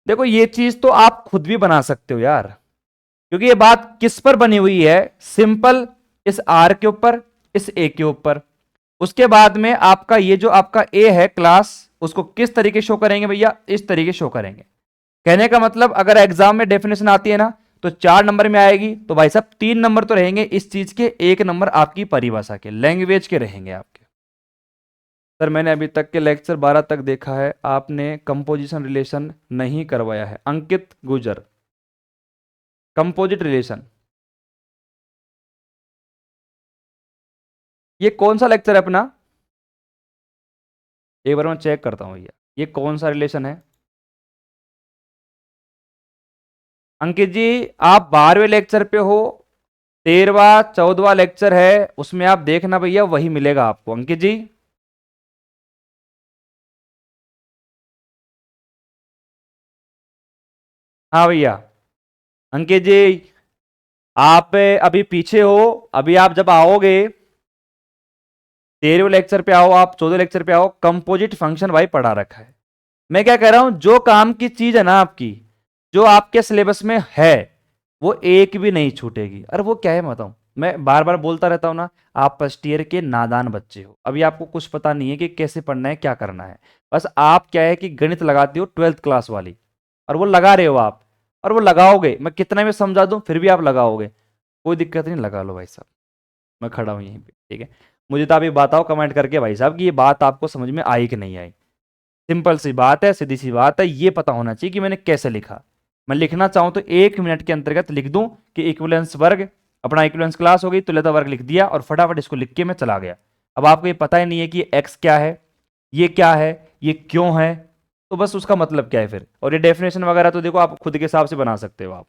देखो ये चीज तो आप खुद भी बना सकते हो यार, क्योंकि ये बात किस पर बनी हुई है, सिंपल इस आर के ऊपर, इस ए के ऊपर। उसके बाद में आपका ये जो आपका ए है क्लास, उसको किस तरीके शो करेंगे भैया, इस तरीके शो करेंगे। कहने का मतलब अगर एग्जाम में डेफिनेशन आती है ना तो 4 नंबर में आएगी, तो भाई साहब 3 नंबर तो रहेंगे इस चीज के, 1 नंबर आपकी परिभाषा के, लैंग्वेज के रहेंगे आपके। सर मैंने अभी तक के लेक्चर 12 तक देखा है, आपने कंपोजिशन रिलेशन नहीं करवाया है। अंकित गुजर, कंपोजिट रिलेशन, ये कौन सा लेक्चर है अपना, एक बार मैं चेक करता हूं भैया, ये कौन सा रिलेशन है। अंकित जी आप 12वें लेक्चर पे हो, 13वां 14वां लेक्चर है, उसमें आप देखना भैया, वही मिलेगा आपको। अंकित जी हाँ भैया, अंकित जी आप अभी पीछे हो, अभी आप जब आओगे 13वें लेक्चर पे आओ, आप 14वें लेक्चर पे आओ, कंपोजिट फंक्शन भाई पढ़ा रखा है। मैं क्या कह रहा हूं, जो काम की चीज है ना आपकी, जो आपके सिलेबस में है, वो एक भी नहीं छूटेगी। अरे वो क्या है मैं बताऊं, मैं बार बार बोलता रहता हूं ना, आप फर्स्ट ईयर के नादान बच्चे हो, अभी आपको कुछ पता नहीं है कि कैसे पढ़ना है, क्या करना है। बस आप क्या है कि गणित लगाते हो 12th क्लास वाली, और वो लगा रहे हो आप, और वो लगाओगे, मैं कितना भी समझा दूं फिर भी आप लगाओगे, कोई दिक्कत नहीं, लगा लो भाई साहब, मैं खड़ा हूं यहीं पे, ठीक है। मुझे तो आप ये बताओ कमेंट करके भाई साहब कि ये बात आपको समझ में आई कि नहीं आई। सिंपल सी बात है, सीधी सी बात है, ये पता होना चाहिए कि मैंने कैसे लिखा। मैं लिखना चाहूं तो 1 मिनट के अंतर्गत लिख दूं कि इक्विवेलेंस वर्ग, अपना इक्विवेलेंस क्लास हो गई, तुल्यता वर्ग लिख दिया और फटाफट इसको लिख के मैं चला गया। अब आपको ये पता ही नहीं है कि एक्स क्या है, ये क्या है, ये क्यों है, तो बस उसका मतलब क्या है फिर। और ये डेफिनेशन वगैरह तो देखो आप खुद के हिसाब से बना सकते हो आप,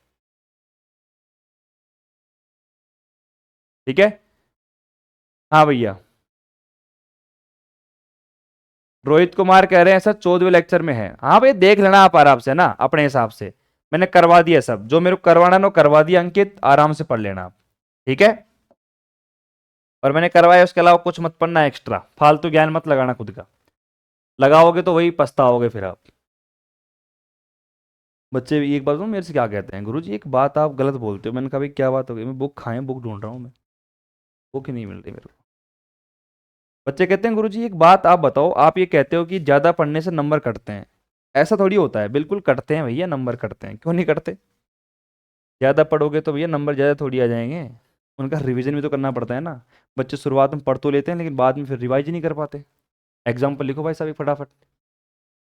ठीक है। हाँ भैया, रोहित कुमार कह रहे हैं सर 14वें लेक्चर में है। हाँ भाई देख लेना आप आराम से ना अपने हिसाब से, मैंने करवा दिया सब जो मेरे को करवाना ना, करवा दिया अंकित, आराम से पढ़ लेना आप, ठीक है। और मैंने करवाया उसके अलावा कुछ मत पढ़ना एक्स्ट्रा, फालतू ज्ञान मत लगाना खुद का, लगाओगे तो वही पछताओगे फिर आप। बच्चे भी एक बात मेरे से क्या कहते हैं, गुरुजी एक बात आप गलत बोलते हो। मैंने कहा भाई क्या बात हो गई, मैं बुक खाएं, बुक ढूंढ रहा हूँ मैं, बुक ही नहीं मिल रही मेरे को। बच्चे कहते हैं गुरुजी एक बात आप बताओ, आप ये कहते हो कि ज़्यादा पढ़ने से नंबर कटते हैं, ऐसा थोड़ी होता है। बिल्कुल कटते हैं भैया, नंबर कटते हैं, क्यों नहीं कटते। ज़्यादा पढ़ोगे तो भैया नंबर ज़्यादा थोड़ी आ जाएंगे, उनका रिवीजन भी तो करना पड़ता है ना। बच्चे शुरुआत में पढ़ तो लेते हैं लेकिन बाद में फिर रिवाइज ही नहीं कर पाते। एग्जाम्पल लिखो भाई साहब एक फटाफट,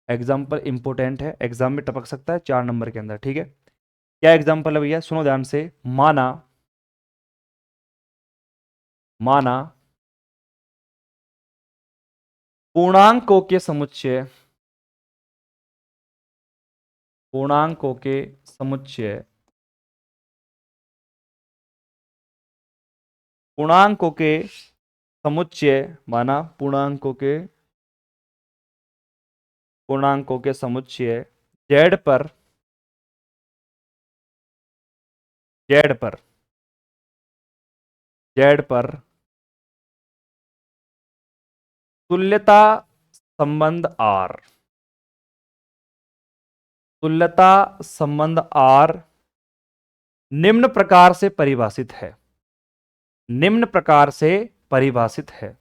एग्जाम्पल इंपॉर्टेंट है, एग्जाम में टपक सकता है 4 नंबर के अंदर, ठीक है। क्या एग्जाम्पल है भैया, सुनो ध्यान से। माना, माना पूर्णांकों के समुच्चय, पूर्णांकों के समुच्चय, पूर्णांकों के समुच्चय, माना पूर्णांकों के, पूर्णांकों के समुच्चय जेड पर, जेड पर, जेड पर तुल्यता संबंध आर, तुल्यता संबंध आर निम्न प्रकार से परिभाषित है, निम्न प्रकार से परिभाषित है।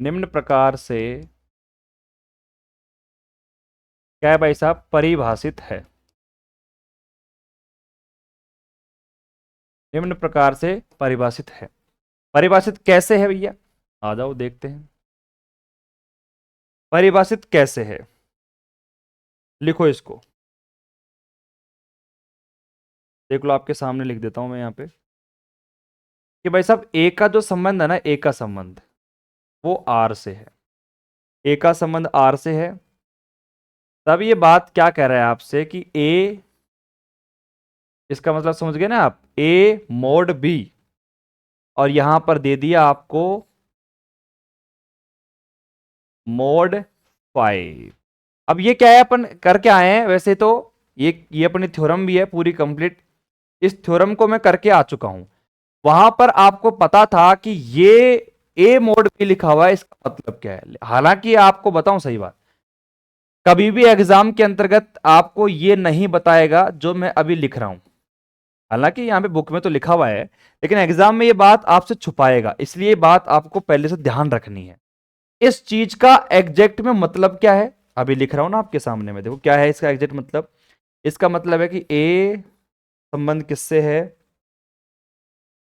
निम्न प्रकार से क्या है भाई साहब, परिभाषित है। निम्न प्रकार से परिभाषित है। परिभाषित कैसे है भैया, आ जाओ देखते हैं परिभाषित कैसे है। लिखो इसको, देख लो आपके सामने लिख देता हूं मैं यहाँ पे कि भाई साहब ए का जो संबंध है ना, ए का संबंध वो आर से है, ए का संबंध आर से है। तब ये बात क्या कह रहा है आपसे कि ए, इसका मतलब समझ गए ना आप, ए मोड बी, और यहां पर दे दिया आपको मोड 5। अब ये क्या है, अपन करके आए हैं वैसे तो, ये अपनी थ्योरम भी है पूरी कंप्लीट, इस थ्योरम को मैं करके आ चुका हूं। वहां पर आपको पता था कि ये ए मोड भी लिखा हुआ है, इसका मतलब क्या है। हालांकि आपको बताऊं सही बात, कभी भी एग्जाम के अंतर्गत आपको ये नहीं बताएगा जो मैं अभी लिख रहा हूं। हालांकि यहां पे बुक में तो लिखा हुआ है, लेकिन एग्जाम में ये बात आपसे छुपाएगा, इसलिए ये बात आपको पहले से ध्यान रखनी है। इस चीज का एग्जैक्ट में मतलब क्या है, अभी लिख रहा हूं ना आपके सामने में, देखो क्या है इसका एग्जैक्ट मतलब। इसका मतलब है कि ए संबंध किससे है,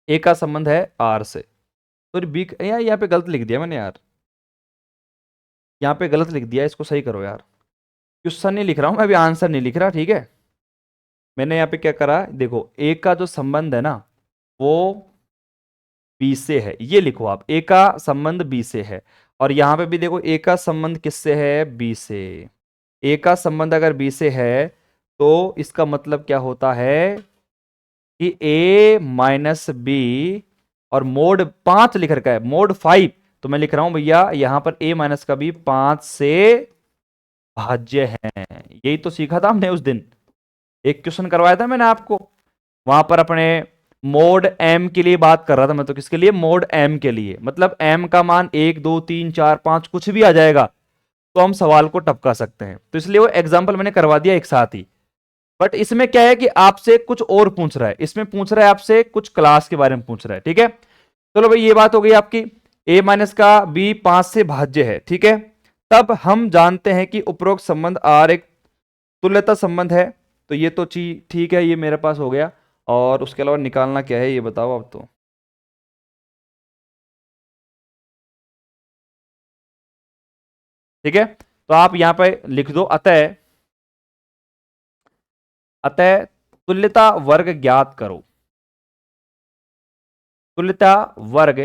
ए का संबंध है आर से। तो बी यार यहाँ पे गलत लिख दिया मैंने यार, यहाँ पे गलत लिख दिया, इसको सही करो यार। क्वेश्चन नहीं लिख रहा हूं मैं, अभी आंसर नहीं लिख रहा, ठीक है। मैंने यहाँ पे क्या करा, देखो ए का जो संबंध है ना वो बी से है, ये लिखो आप, ए का संबंध बी से है। और यहां पे भी देखो ए का संबंध किससे है, बी से। ए का संबंध अगर बी से है तो इसका मतलब क्या होता है कि ए माइनस बी, और मोड 5 लिख रखा है, मोड 5, तो मैं लिख रहा हूं भैया यहां पर ए माइनस का भी 5 से भाज्य है। यही तो सीखा था हमने उस दिन, एक क्वेश्चन करवाया था मैंने आपको, वहां पर अपने मोड एम के लिए बात कर रहा था मैं, तो किसके लिए, मोड एम के लिए, मतलब एम का मान 1 2 3 4 5 कुछ भी आ जाएगा तो हम सवाल को टपका सकते हैं, तो इसलिए वो एग्जाम्पल मैंने करवा दिया एक साथ ही। बट इसमें क्या है कि आपसे कुछ और पूछ रहा है, इसमें पूछ रहा है आपसे कुछ क्लास के बारे में पूछ रहा है, ठीक है। चलो भाई ये बात हो गई आपकी, ए माइनस का बी 5 से भाज्य है, ठीक है। तब हम जानते हैं कि उपरोक्त संबंध आर एक तुल्यता संबंध है, तो ये तो चीज ठीक है, ये मेरे पास हो गया। और उसके अलावा निकालना क्या है ये बताओ अब तो। ठीक है, तो आप यहां पे लिख दो, अतः अतः तुल्यता वर्ग ज्ञात करो। तुल्यता वर्ग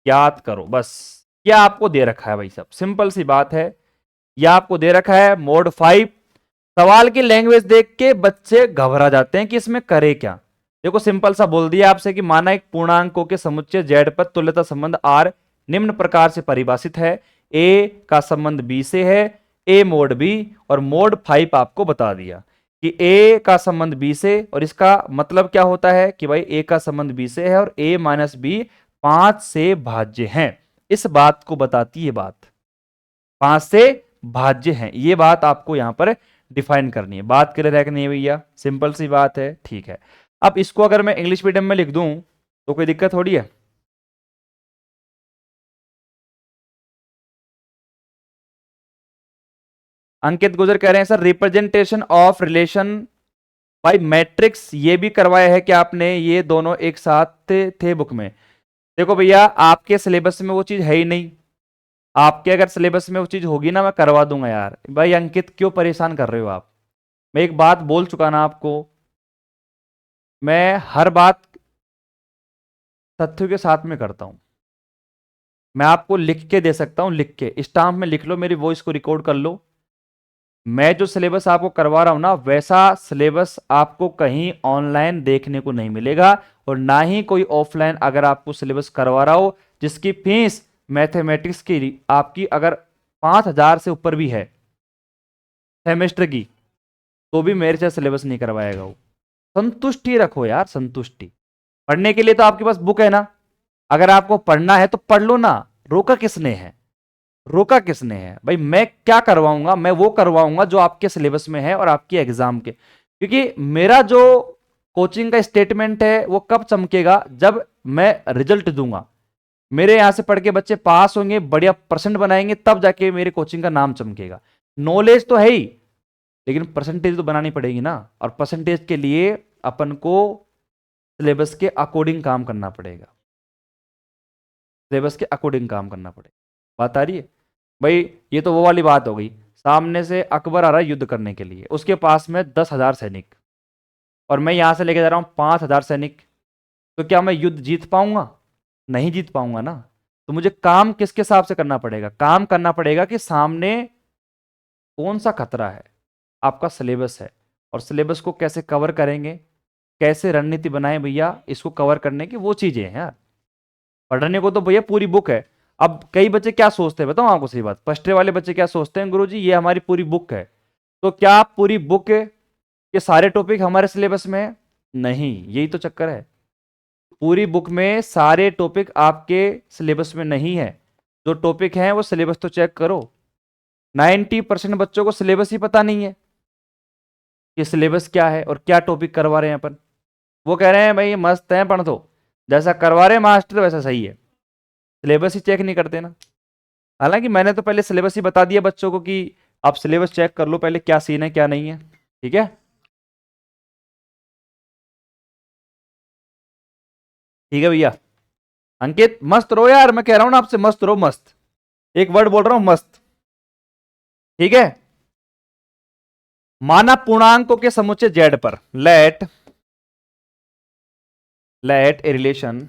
ज्ञात करो, बस। क्या आपको दे रखा है भाई साहब, सिंपल सी बात है, यह आपको दे रखा है मोड 5। सवाल की लैंग्वेज देख के बच्चे घबरा जाते हैं कि इसमें करे क्या। देखो सिंपल सा बोल दिया आपसे कि माना एक पूर्णांकों के समुच्चय जेड पर तुल्यता संबंध आर निम्न प्रकार से परिभाषित है, ए का संबंध बी से है, ए मोड बी, और मोड 5 आपको बता दिया कि ए का संबंध बी से, और इसका मतलब क्या होता है कि भाई ए का संबंध बी से है और ए माइनस बी 5 से भाज्य है। इस बात को बताती है बात, 5 से भाज्य है, ये बात आपको यहां पर डिफाइन करनी है। बात क्लियर है कि नहीं भैया, सिंपल सी बात है, ठीक है। अब इसको अगर मैं इंग्लिश मीडियम में लिख दूं तो कोई दिक्कत थोड़ी है। अंकित गुजर कह रहे हैं sir representation of relation bye matrix ये भी करवाया है कि आपने, ये दोनों एक साथ थे बुक में। देखो भैया आपके सिलेबस में वो चीज है ही नहीं, आपके अगर सिलेबस में वो चीज होगी ना मैं करवा दूंगा यार। भाई अंकित क्यों परेशान कर रहे हो आप, मैं एक बात बोल चुका ना आपको, मैं हर बात तथ्यों के साथ में करता हूं। मैं आपको लिख के दे सकता हूं, लिख के स्टाम्प में लिख लो, मेरी वॉइस को रिकॉर्ड कर लो। मैं जो सिलेबस आपको करवा रहा हूं ना वैसा सिलेबस आपको कहीं ऑनलाइन देखने को नहीं मिलेगा, और ना ही कोई ऑफलाइन अगर आपको सिलेबस करवा रहा हो जिसकी फीस मैथमेटिक्स की आपकी अगर 5,000 से ऊपर भी है सेमेस्टर की, तो भी मेरे से सिलेबस नहीं करवाएगा वो। संतुष्टि रखो यार, संतुष्टि। पढ़ने के लिए तो आपके पास बुक है ना, अगर आपको पढ़ना है तो पढ़ लो ना, रोका किसने है, रोका किसने है भाई। मैं क्या करवाऊंगा, मैं वो करवाऊंगा जो आपके सिलेबस में है और आपके एग्जाम के, क्योंकि मेरा जो कोचिंग का स्टेटमेंट है वो कब चमकेगा, जब मैं रिजल्ट दूंगा, मेरे यहां से पढ़ के बच्चे पास होंगे, बढ़िया परसेंट बनाएंगे, तब जाके मेरे कोचिंग का नाम चमकेगा। नॉलेज तो है ही, लेकिन परसेंटेज तो बनानी पड़ेगी ना, और परसेंटेज के लिए अपन को सिलेबस के अकॉर्डिंग काम करना पड़ेगा, सिलेबस के अकॉर्डिंग काम करना पड़ेगा। बात आ रही है भाई। ये तो वो वाली बात हो गई, सामने से अकबर आ रहा है युद्ध करने के लिए, उसके पास में 10,000 सैनिक, और मैं यहां से लेके जा रहा हूं 5,000 सैनिक, तो क्या मैं युद्ध जीत पाऊंगा, नहीं जीत पाऊंगा ना। तो मुझे काम किसके हिसाब से करना पड़ेगा, काम करना पड़ेगा कि सामने कौन सा खतरा है, आपका सिलेबस है, और सिलेबस को कैसे कवर करेंगे, कैसे रणनीति बनाएं भैया इसको कवर करने की, वो चीजें हैं यार। पढ़ने को तो भैया पूरी बुक है। अब कई बच्चे क्या सोचते हैं बताओ आपको सही बात, फर्स्ट ईयर वाले बच्चे क्या सोचते हैं, गुरुजी ये हमारी पूरी बुक है, तो क्या पूरी बुक के सारे टॉपिक हमारे सिलेबस में है, नहीं, यही तो चक्कर है। पूरी बुक में सारे टॉपिक आपके सिलेबस में नहीं है, जो टॉपिक हैं वो सिलेबस तो चेक करो। 90% बच्चों को सिलेबस ही पता नहीं है कि सिलेबस क्या है और क्या टॉपिक करवा रहे हैं अपन। वो कह रहे हैं भाई मस्त है, पढ़ दो, जैसा करवा रहे हैं मास्टर वैसा सही है, सिलेबस ही चेक नहीं करते ना। हालांकि मैंने तो पहले सिलेबस ही बता दिया बच्चों को कि आप सिलेबस चेक कर लो पहले, क्या सीन है क्या नहीं है, ठीक है। ठीक है भैया। अंकित मस्त रहो यार, मैं कह रहा हूं ना आपसे, मस्त रहो, मस्त, एक वर्ड बोल रहा हूं, मस्त, ठीक है। माना पूर्णांकों के समुच्चय जेड पर, let a relation,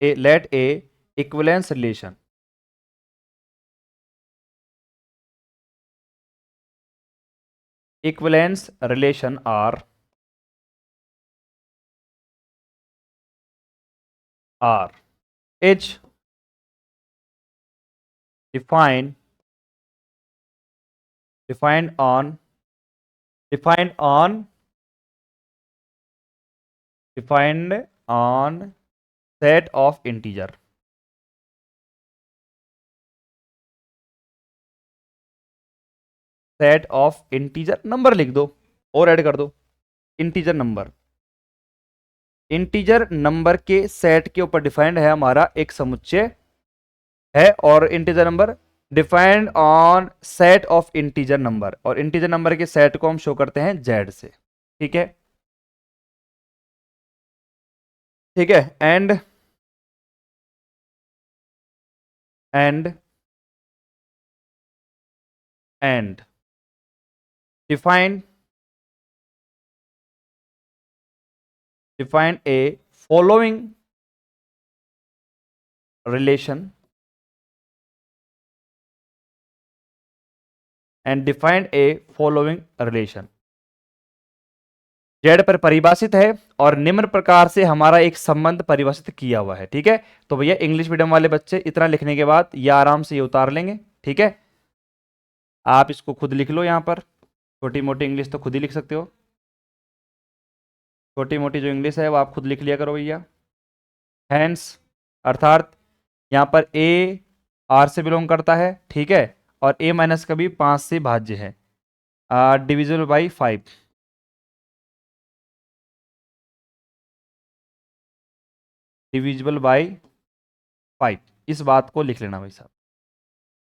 let a equivalence relation, equivalence relation R is defined defined on defined on defined on set of integer, set of integer number लिख दो और ऐड कर दो, इंटीजर नंबर, इंटीजर नंबर के set के ऊपर defined है हमारा एक समुच्चय है, और integer number defined on set of integer number, और इंटीजर नंबर के सेट को हम शो करते हैं जेड से, ठीक है। ठीक है, and and and define a following relation and defined a following relation, Z पर परिभाषित है और निम्न प्रकार से हमारा एक संबंध परिभाषित किया हुआ है, ठीक है। तो भैया इंग्लिश मीडियम वाले बच्चे इतना लिखने के बाद ये आराम से ये उतार लेंगे, ठीक है। आप इसको खुद लिख लो, यहां पर छोटी मोटी इंग्लिश तो खुद ही लिख सकते हो, छोटी मोटी जो इंग्लिश है वो आप खुद लिख लिया करो भैया। हैंस अर्थात यहां पर ए आर से बिलोंग करता है, ठीक है, और ए माइनस का भी 5 से भाज्य है, डिविजिबल बाई 5, डिविजिबल बाई 5, इस बात को लिख लेना भाई साहब।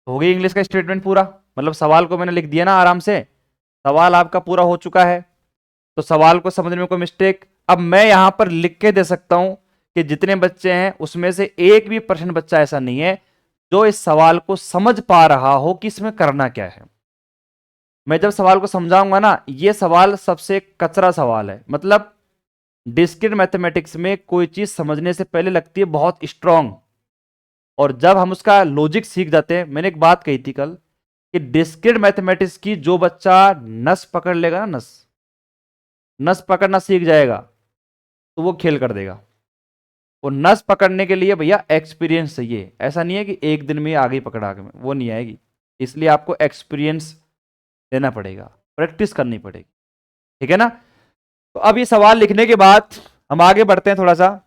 हो गई इंग्लिश का स्टेटमेंट पूरा, मतलब सवाल को मैंने लिख दिया ना आराम से, सवाल आपका पूरा हो चुका है। तो सवाल को समझने में कोई मिस्टेक, अब मैं यहां पर लिख के दे सकता हूं कि जितने बच्चे हैं उसमें से 1% बच्चा ऐसा नहीं है जो इस सवाल को समझ पा रहा हो कि इसमें करना क्या है। मैं जब सवाल को समझाऊंगा ना, ये सवाल सबसे कचरा सवाल है, मतलब डिस्क्रीट मैथमेटिक्स में कोई चीज समझने से पहले लगती है बहुत स्ट्रांग, और जब हम उसका लॉजिक सीख जाते हैं, मैंने एक बात कही थी कल कि डिस्क्रीट मैथमेटिक्स की जो बच्चा नस पकड़ लेगा ना, नस पकड़ना सीख जाएगा तो वो खेल कर देगा। वो नस पकड़ने के लिए भैया एक्सपीरियंस चाहिए, ऐसा नहीं है कि एक दिन में आगे पकड़ा के वो नहीं आएगी, इसलिए आपको एक्सपीरियंस लेना पड़ेगा, प्रैक्टिस करनी पड़ेगी, ठीक है ना। तो अब ये सवाल लिखने के बाद हम आगे बढ़ते हैं, थोड़ा सा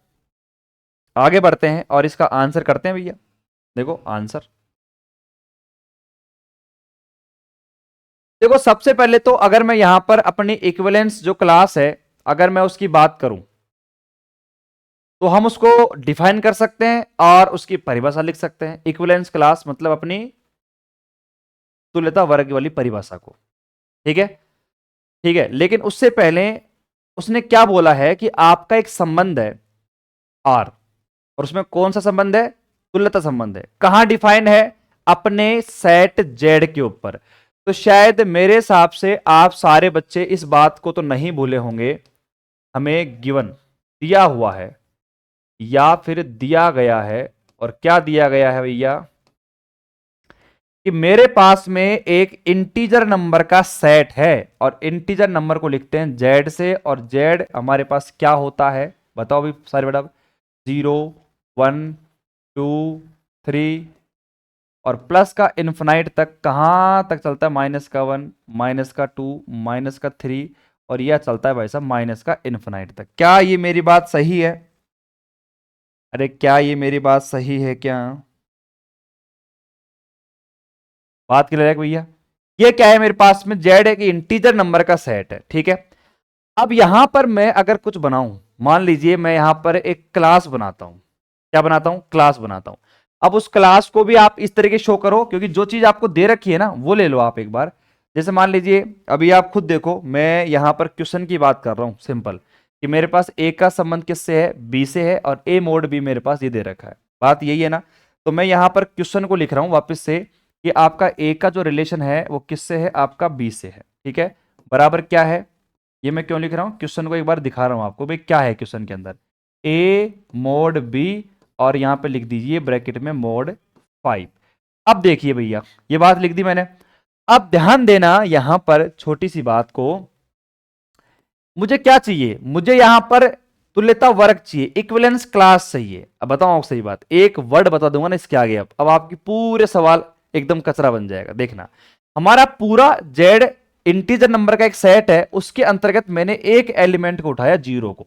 आगे बढ़ते हैं और इसका आंसर करते हैं भैया। देखो आंसर, देखो सबसे पहले तो अगर मैं यहां पर अपनी इक्विवेलेंस जो क्लास है अगर मैं उसकी बात करूं तो हम उसको डिफाइन कर सकते हैं और उसकी परिभाषा लिख सकते हैं। इक्विवेलेंस क्लास मतलब अपनी तुल्यता वर्ग वाली परिभाषा को, ठीक है, ठीक है। लेकिन उससे पहले उसने क्या बोला है कि आपका एक संबंध है आर, और उसमें कौन सा संबंध है, तुल्यता संबंध है। कहां डिफाइंड है, अपने सेट जेड के ऊपर। तो शायद मेरे हिसाब से आप सारे बच्चे इस बात को तो नहीं भूले होंगे, हमें गिवन दिया हुआ है या फिर दिया गया है, और क्या दिया गया है भैया कि मेरे पास में एक इंटीजर नंबर का सेट है, और इंटीजर नंबर को लिखते हैं जेड से, और जेड हमारे पास क्या होता है बताओ भी सारे बेटा, 0 1 2 3 और प्लस का इन्फिनाइट तक कहां तक चलता है, माइनस का 1 माइनस का 2 माइनस का 3, और यह चलता है भाई साहब माइनस का इन्फिनाइट तक। क्या ये मेरी बात सही है, अरे क्या ये मेरी बात सही है क्या? बात क्लियर है भैया? ये क्या है मेरे पास में, जेड एक इंटीजर नंबर का सेट है, ठीक है। अब यहां पर मैं अगर कुछ बनाऊं, मान लीजिए मैं यहां पर एक क्लास बनाता हूं। क्या बनाता हूं? क्लास बनाता हूं। अब उस क्लास को भी आप इस तरीके शो करो, क्योंकि जो चीज आपको दे रखी है ना वो ले लो आप एक बार। जैसे मान लीजिए अभी आप खुद देखो, मैं यहां पर क्वेश्चन की बात कर रहा हूं सिंपल, कि मेरे पास ए का संबंध किससे है? बी से है, और ए मोड बी मेरे पास ये दे रखा है। बात यही है ना? तो मैं यहां पर क्वेश्चन को लिख रहा हूं वापस से, कि आपका ए का जो रिलेशन है वो किससे है? आपका बी से है, ठीक है। बराबर क्या है? ये मैं क्यों लिख रहा हूं? क्वेश्चन को एक बार दिखा रहा हूं आपको भाई क्या है क्वेश्चन के अंदर। ए मोड बी, और यहां पे लिख दीजिए ब्रैकेट में मोड 5। अब देखिए भैया, ये बात लिख दी मैंने। अब ध्यान देना यहां पर छोटी सी बात को, मुझे क्या चाहिए? मुझे यहां पर तुल्यता वर्ग चाहिए, इक्विवेलेंस क्लास चाहिए। अब बताओ सही बात, एक वर्ड बता दूंगा ना इसके आगे, अब आपकी पूरे सवाल एकदम कचरा बन जाएगा। देखना, हमारा पूरा जेड इंटीजर नंबर का एक सेट है, उसके अंतर्गत मैंने एक एलिमेंट को उठाया, जीरो को।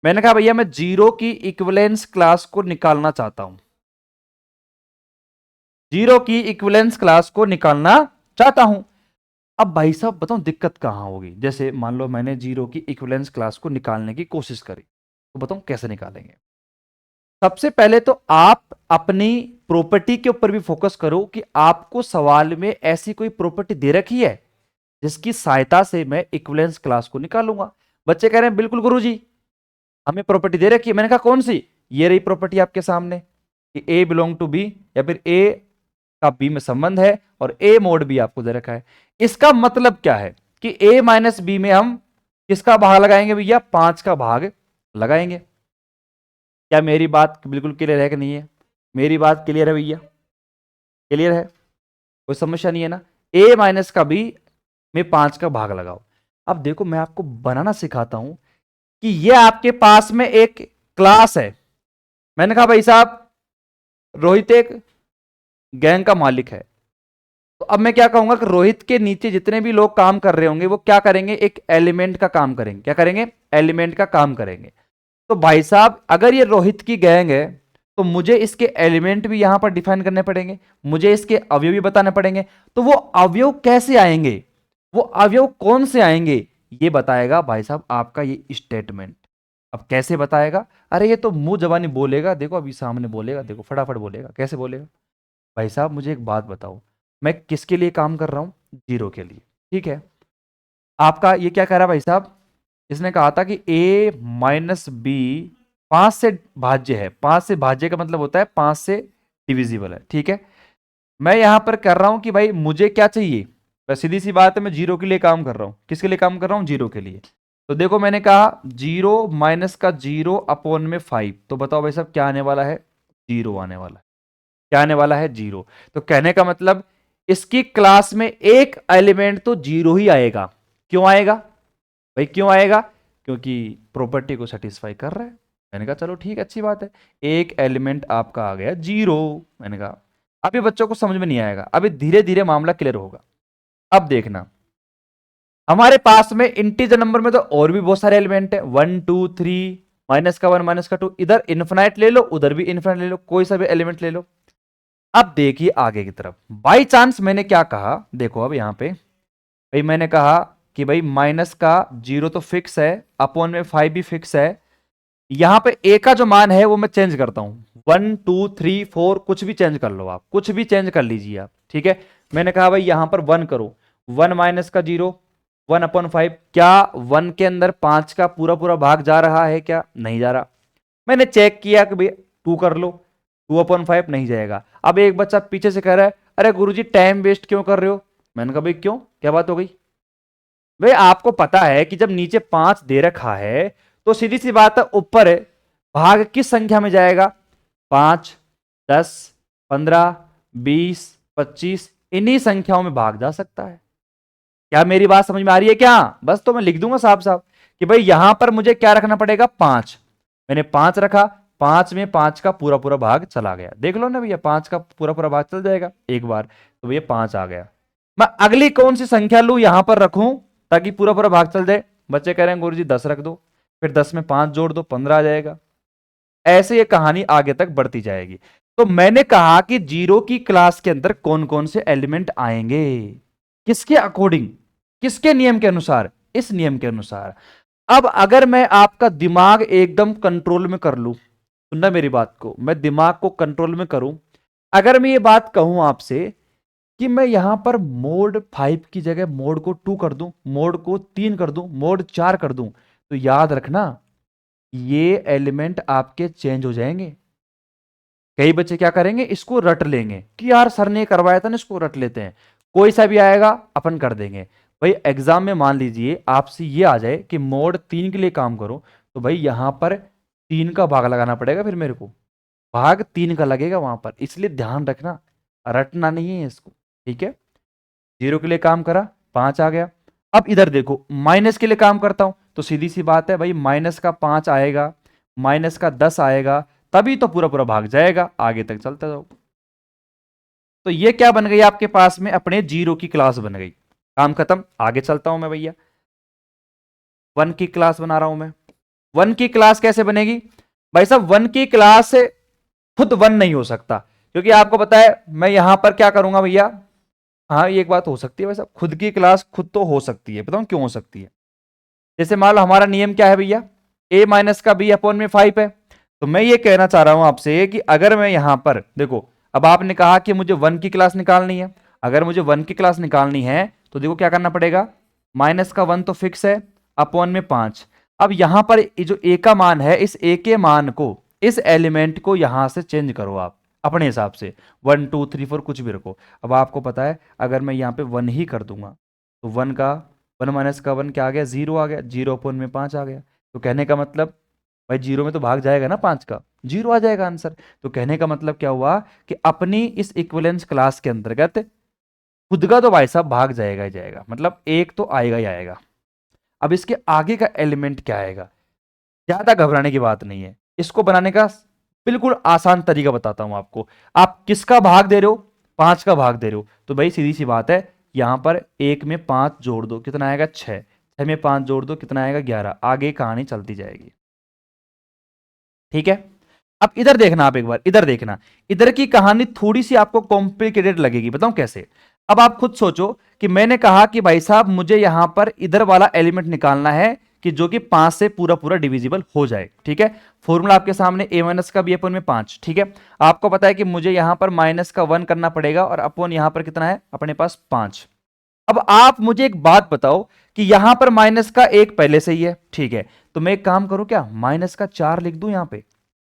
मैंने कहा भैया मैं जीरो की इक्विवेलेंस क्लास को निकालना चाहता हूं, जीरो की इक्विवेलेंस क्लास को निकालना चाहता हूं। अब भाई साहब बताओ दिक्कत कहां होगी? जैसे मान लो मैंने जीरो की इक्विवेलेंस क्लास को निकालने की कोशिश करी, तो बताओ कैसे निकालेंगे? सबसे पहले तो आप अपनी प्रॉपर्टी के ऊपर भी फोकस करो, कि आपको सवाल में ऐसी कोई प्रॉपर्टी दे रखी है जिसकी सहायता से मैं इक्विवेलेंस क्लास को निकालूंगा। बच्चे कह रहे हैं बिल्कुल गुरुजी, हमें प्रॉपर्टी दे रखी है। मैंने कहा कौन सी? ये रही प्रॉपर्टी आपके सामने, कि ए बिलोंग टू बी, या फिर ए का बी में संबंध है, और ए मोड बी आपको दे रखा है। इसका मतलब क्या है? कि ए माइनस बी में हम किसका भाग लगाएंगे भैया? 5 का भाग लगाएंगे। क्या मेरी बात बिल्कुल क्लियर है कि नहीं है? मेरी बात क्लियर है भैया? क्लियर है? कोई समस्या नहीं है ना? ए माइनस का बी में 5 का भाग लगाओ। अब देखो मैं आपको बनाना सिखाता हूं, कि ये आपके पास में एक क्लास है। मैंने कहा भाई साहब रोहित एक गैंग का मालिक है, तो अब मैं क्या कहूंगा कि रोहित के नीचे जितने भी लोग काम कर रहे होंगे वो क्या करेंगे? एक एलिमेंट का काम करेंगे। क्या करेंगे? एलिमेंट का काम करेंगे। तो भाई साहब अगर ये रोहित की गैंग है, तो मुझे इसके एलिमेंट भी यहां पर डिफाइन करने पड़ेंगे, मुझे इसके अवयव भी बताने पड़ेंगे। तो वो अवयव कैसे आएंगे, वो अवयव कौन से आएंगे, ये बताएगा भाई साहब आपका ये स्टेटमेंट। अब कैसे बताएगा? अरे ये तो मुंह जबानी बोलेगा, देखो अभी सामने बोलेगा, देखो फटाफट बोलेगा। कैसे बोलेगा? भाई साहब मुझे एक बात बताओ, मैं किसके लिए काम कर रहा हूं? जीरो के लिए, ठीक है। आपका ये क्या कह रहा है भाई साहब? इसने कहा था कि a माइनस बी 5 से भाज्य है। 5 से भाज्य का मतलब होता है 5 से डिविजिबल है, ठीक है। मैं यहां पर कर रहा हूं कि भाई मुझे क्या चाहिए? बस सीधी सी बात है, मैं जीरो के लिए काम कर रहा हूं। किसके लिए काम कर रहा हूं? जीरो के लिए। तो देखो मैंने कहा जीरो माइनस का जीरो अपॉन में 5, तो बताओ भाई साहब क्या आने वाला है? जीरो आने वाला है। क्या आने वाला है? जीरो। तो कहने का मतलब इसकी क्लास में एक एलिमेंट तो जीरो ही आएगा। क्यों आएगा भाई? क्यों आएगा? क्योंकि प्रॉपर्टी को सेटिस्फाई कर रहा है। मैंने कहा चलो ठीक है, अच्छी बात है, एक एलिमेंट आपका आ गया जीरो। मैंने कहा अभी बच्चों को समझ में नहीं आएगा, अभी धीरे धीरे मामला क्लियर होगा। अब देखना, हमारे पास में इंटीजर नंबर में तो और भी बहुत सारे एलिमेंट है, 1 2 3, माइनस का 1 माइनस का 2, इधर इन्फिनाइट ले लो, उधर भी इन्फिनाइट ले लो, कोई सा भी एलिमेंट ले लो। अब देखिए आगे की तरफ, बाई चांस मैंने क्या कहा, देखो अब यहां पे भाई मैंने कहा कि भाई माइनस का जीरो तो फिक्स है, अपॉन में 5 भी फिक्स है। यहां पे ए का जो मान है वो मैं चेंज करता हूं, 1 2 3 4, कुछ भी चेंज कर लो आप, कुछ भी चेंज कर लीजिए आप, ठीक है। मैंने कहा भाई यहां पर 1 करो, 1 माइनस का जीरो, 1/5। क्या 1 के अंदर 5 का पूरा पूरा भाग जा रहा है? क्या नहीं जा रहा? मैंने चेक किया कि भाई 2 कर लो, 2/5 नहीं जाएगा। अब एक बच्चा पीछे से कह रहा है अरे गुरुजी टाइम वेस्ट क्यों कर रहे हो? मैंने कहा भाई क्यों, क्या बात हो गई? भाई आपको पता है कि जब नीचे 5 दे रखा है, तो सीधी सी बात है ऊपर भाग किस संख्या में जाएगा? 5 10 15 20 25, इन्हीं संख्याओं में भाग जा सकता है। क्या मेरी बात समझ में आ रही है क्या? बस तो मैं लिख दूंगा साफ साफ कि भाई यहां पर मुझे क्या रखना पड़ेगा? 5। मैंने 5 रखा, 5 में 5 का पूरा पूरा भाग चला गया। देख लो ना भैया, 5 का पूरा पूरा भाग चल जाएगा एक बार, तो भैया 5 आ गया। मैं अगली कौन सी संख्या लू यहां पर रखूं ताकि पूरा पूरा भाग चल जाए? बच्चे कह रहे हैं गुरुजी 10 रख दो, फिर 10 में 5 जोड़ दो, 15 आ जाएगा। ऐसे ये कहानी आगे तक बढ़ती जाएगी। तो मैंने कहा कि जीरो की क्लास के अंदर कौन कौन से एलिमेंट आएंगे, किसके अकॉर्डिंग, किसके नियम के अनुसार, इस नियम के अनुसार। अब अगर मैं आपका दिमाग एकदम कंट्रोल में कर लूं, सुनना मेरी बात को, मैं दिमाग को कंट्रोल में करूं, अगर मैं ये बात कहूं आपसे कि मैं यहां पर मोड 5 की जगह मोड को 2 कर दूं, मोड को 3 कर दूं, मोड 4 कर दूं, तो याद रखना ये एलिमेंट आपके चेंज हो जाएंगे। कई बच्चे क्या करेंगे, इसको रट लेंगे कि यार सर ने करवाया था ना, इसको रट लेते हैं, कोई सा भी आएगा अपन कर देंगे। भाई एग्जाम में मान लीजिए आपसे ये आ जाए कि मोड 3 के लिए काम करो, तो भाई यहां पर 3 का भाग लगाना पड़ेगा, फिर मेरे को भाग 3 का लगेगा वहां पर, इसलिए ध्यान रखना, रटना नहीं है इसको, ठीक है। जीरो के लिए काम करा, 5 आ गया। अब इधर देखो माइनस के लिए काम करता हूं, तो सीधी सी बात है भाई, माइनस का 5 आएगा, माइनस का 10 आएगा, तभी तो पूरा पूरा भाग जाएगा, आगे तक चलते जाओ। तो ये क्या बन गई आपके पास में, अपने जीरो की क्लास बन गई, काम खत्म, आगे चलता हूं मैं भैया। 1 की क्लास बना रहा हूं मैं। 1 की क्लास कैसे बनेगी भाई साहब, 1 की क्लास से खुद 1 नहीं हो सकता, क्योंकि आपको पता है मैं यहां पर क्या करूंगा भैया। हाँ ये एक बात हो सकती है भाई साहब, खुद की क्लास खुद तो हो सकती है, बताऊं क्यों हो सकती है। जैसे मान लो हमारा नियम क्या है भैया, a माइनस का b अपॉन में 5 है, तो मैं ये कहना चाह रहा हूं आपसे कि अगर मैं यहां पर देखो, अब आपने कहा कि मुझे 1 की क्लास निकालनी है, अगर मुझे 1 की क्लास निकालनी है तो देखो क्या करना पड़ेगा, माइनस का 1 तो फिक्स है, अपॉन में 5। अब यहां पर ये जो a का मान है, इस a के मान को, इस एलिमेंट को यहां से चेंज करो आप अपने हिसाब से, 1 2 3 4 कुछ भी रखो। अब आपको पता है अगर मैं यहां पे 1 ही कर दूंगा तो 1 का 1 माइनस का 1 क्या आ गया, 0 आ गया, 0 अपॉन में 5 आ गया। तो कहने का मतलब भाई 0 में तो भाग जाएगा ना 5 का, 0 आ जाएगा आंसर। तो कहने का मतलब क्या हुआ कि अपनी इस इक्विवेलेंस क्लास के अंतर्गत खुद का तो भाई साहब भाग जाएगा ही जाएगा, मतलब एक तो आएगा ही आएगा। अब इसके आगे का एलिमेंट क्या आएगा, ज्यादा घबराने की बात नहीं है, इसको बनाने का बिल्कुल आसान तरीका बताता हूं आपको। आप किसका भाग दे रहे हो, 5 का भाग दे रहे हो, तो भाई सीधी सी बात है, यहां पर 1 में 5 जोड़ दो, कितना आएगा 6, 6 में 5 जोड़ दो, कितना आएगा 11, आगे कहानी चलती जाएगी, ठीक है। अब इधर देखना, आप एक बार इधर देखना, इधर की कहानी थोड़ी सी आपको कॉम्प्लिकेटेड लगेगी, बताऊं कैसे। अब आप खुद सोचो कि मैंने कहा कि भाई साहब मुझे यहां पर इधर वाला एलिमेंट निकालना है कि जो कि 5 से पूरा पूरा डिविजिबल हो जाए, ठीक है। फॉर्मूला आपके सामने a माइनस का b अपॉन में 5, ठीक है। आपको पता है कि मुझे यहां पर माइनस का 1 करना पड़ेगा और अपॉन यहां पर कितना है अपने पास 5। अब आप मुझे एक बात बताओ कि यहां पर माइनस का 1 पहले से ही है, ठीक है, तो मैं एक काम करूं क्या, माइनस का 4 लिख दूं यहां पे।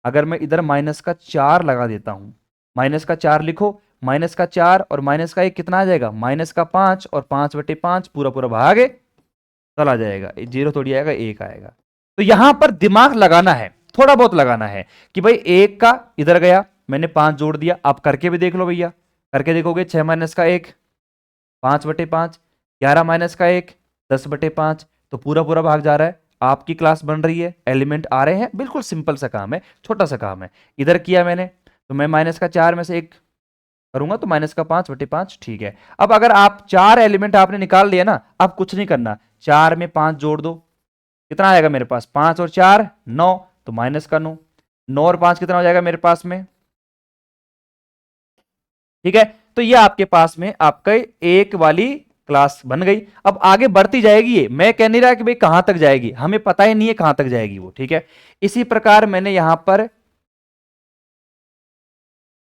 अगर मैं इधर माइनस का 4 लगा देता हूं, माइनस का 4 लिखो, माइनस का 4 और माइनस का 1 कितना आ जाएगा, माइनस का 5 और 5/5 पूरा पूरा भाग चला जाएगा, 0 थोड़ी आएगा, 1 आएगा। तो यहां पर दिमाग लगाना है, थोड़ा बहुत लगाना है कि भाई 1 का इधर गया, मैंने 5 जोड़ दिया। आप करके भी देख लो भैया, करके देखोगे 6 माइनस का 1 5/5, 11 माइनस का 1 10/5, तो पूरा पूरा भाग जा रहा है, आपकी क्लास बन रही है, एलिमेंट आ रहे हैं, बिल्कुल सिंपल सा काम है, छोटा सा काम है। इधर किया मैंने, तो मैं माइनस का 4 में से 1 करूंगा तो माइनस का 5/5, ठीक है। अब अगर आप 4 एलिमेंट आपने निकाल लिया ना, अब कुछ नहीं करना, 4 में 5 जोड़ दो, कितना आएगा मेरे पास, 5 और 4 9, तो माइनस का 9, 9 और 5 कितना हो जाएगा मेरे पास में, ठीक है। तो ये आपके पास में आपका एक वाली क्लास बन गई। अब आगे बढ़ती जाएगी, ये मैं कह नहीं रहा कि भाई कहां तक जाएगी, हमें पता ही नहीं है कहां तक जाएगी वो, ठीक है। इसी प्रकार मैंने यहां पर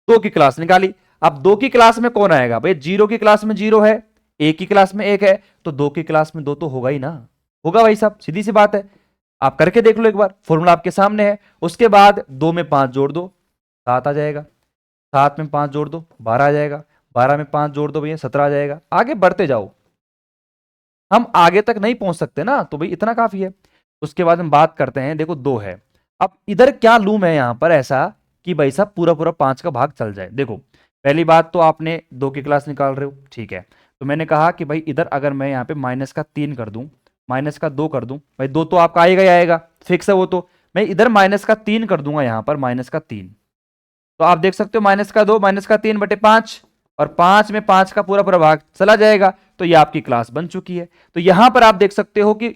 2 की क्लास निकाली। अब 2 की क्लास में कौन आएगा भाई, 0 की क्लास में 0 है, 1 की क्लास में 1 है, तो 2 की क्लास में 2 तो होगा ही ना, होगा भाई साहब, सीधी सी बात है। आप करके देख लो एक बार, फॉर्मूला आपके सामने है। उसके बाद 2 में 5 जोड़ दो, 7 आ जाएगा, 7 में 5 जोड़ दो, 12 आ जाएगा, 12 में 5 जोड़ दो भैया, 17 आ जाएगा। आगे बढ़ते जाओ, हम आगे तक नहीं पहुंच सकते ना, तो भाई इतना काफी है। उसके बाद हम बात करते हैं, देखो 2 है, अब इधर क्या लूं मैं यहां पर ऐसा कि भाई साहब पूरा पूरा 5 का भाग चल जाए। देखो पहली बात तो आपने 2 की क्लास निकाल रहे हो, ठीक है, तो मैंने कहा कि भाई इधर अगर मैं यहाँ पे माइनस का 3 कर दूं, माइनस का 2 कर दूं, भाई 2 तो आपका आएगा ही आएगा, फिक्स है वो, तो मैं इधर माइनस का 3 कर दूंगा, यहां पर माइनस का 3, तो आप देख सकते हो माइनस का 2 माइनस का 3/5, और 5 में 5 का पूरा पूरा भाग चला जाएगा, तो ये आपकी क्लास बन चुकी है। तो यहां पर आप देख सकते हो कि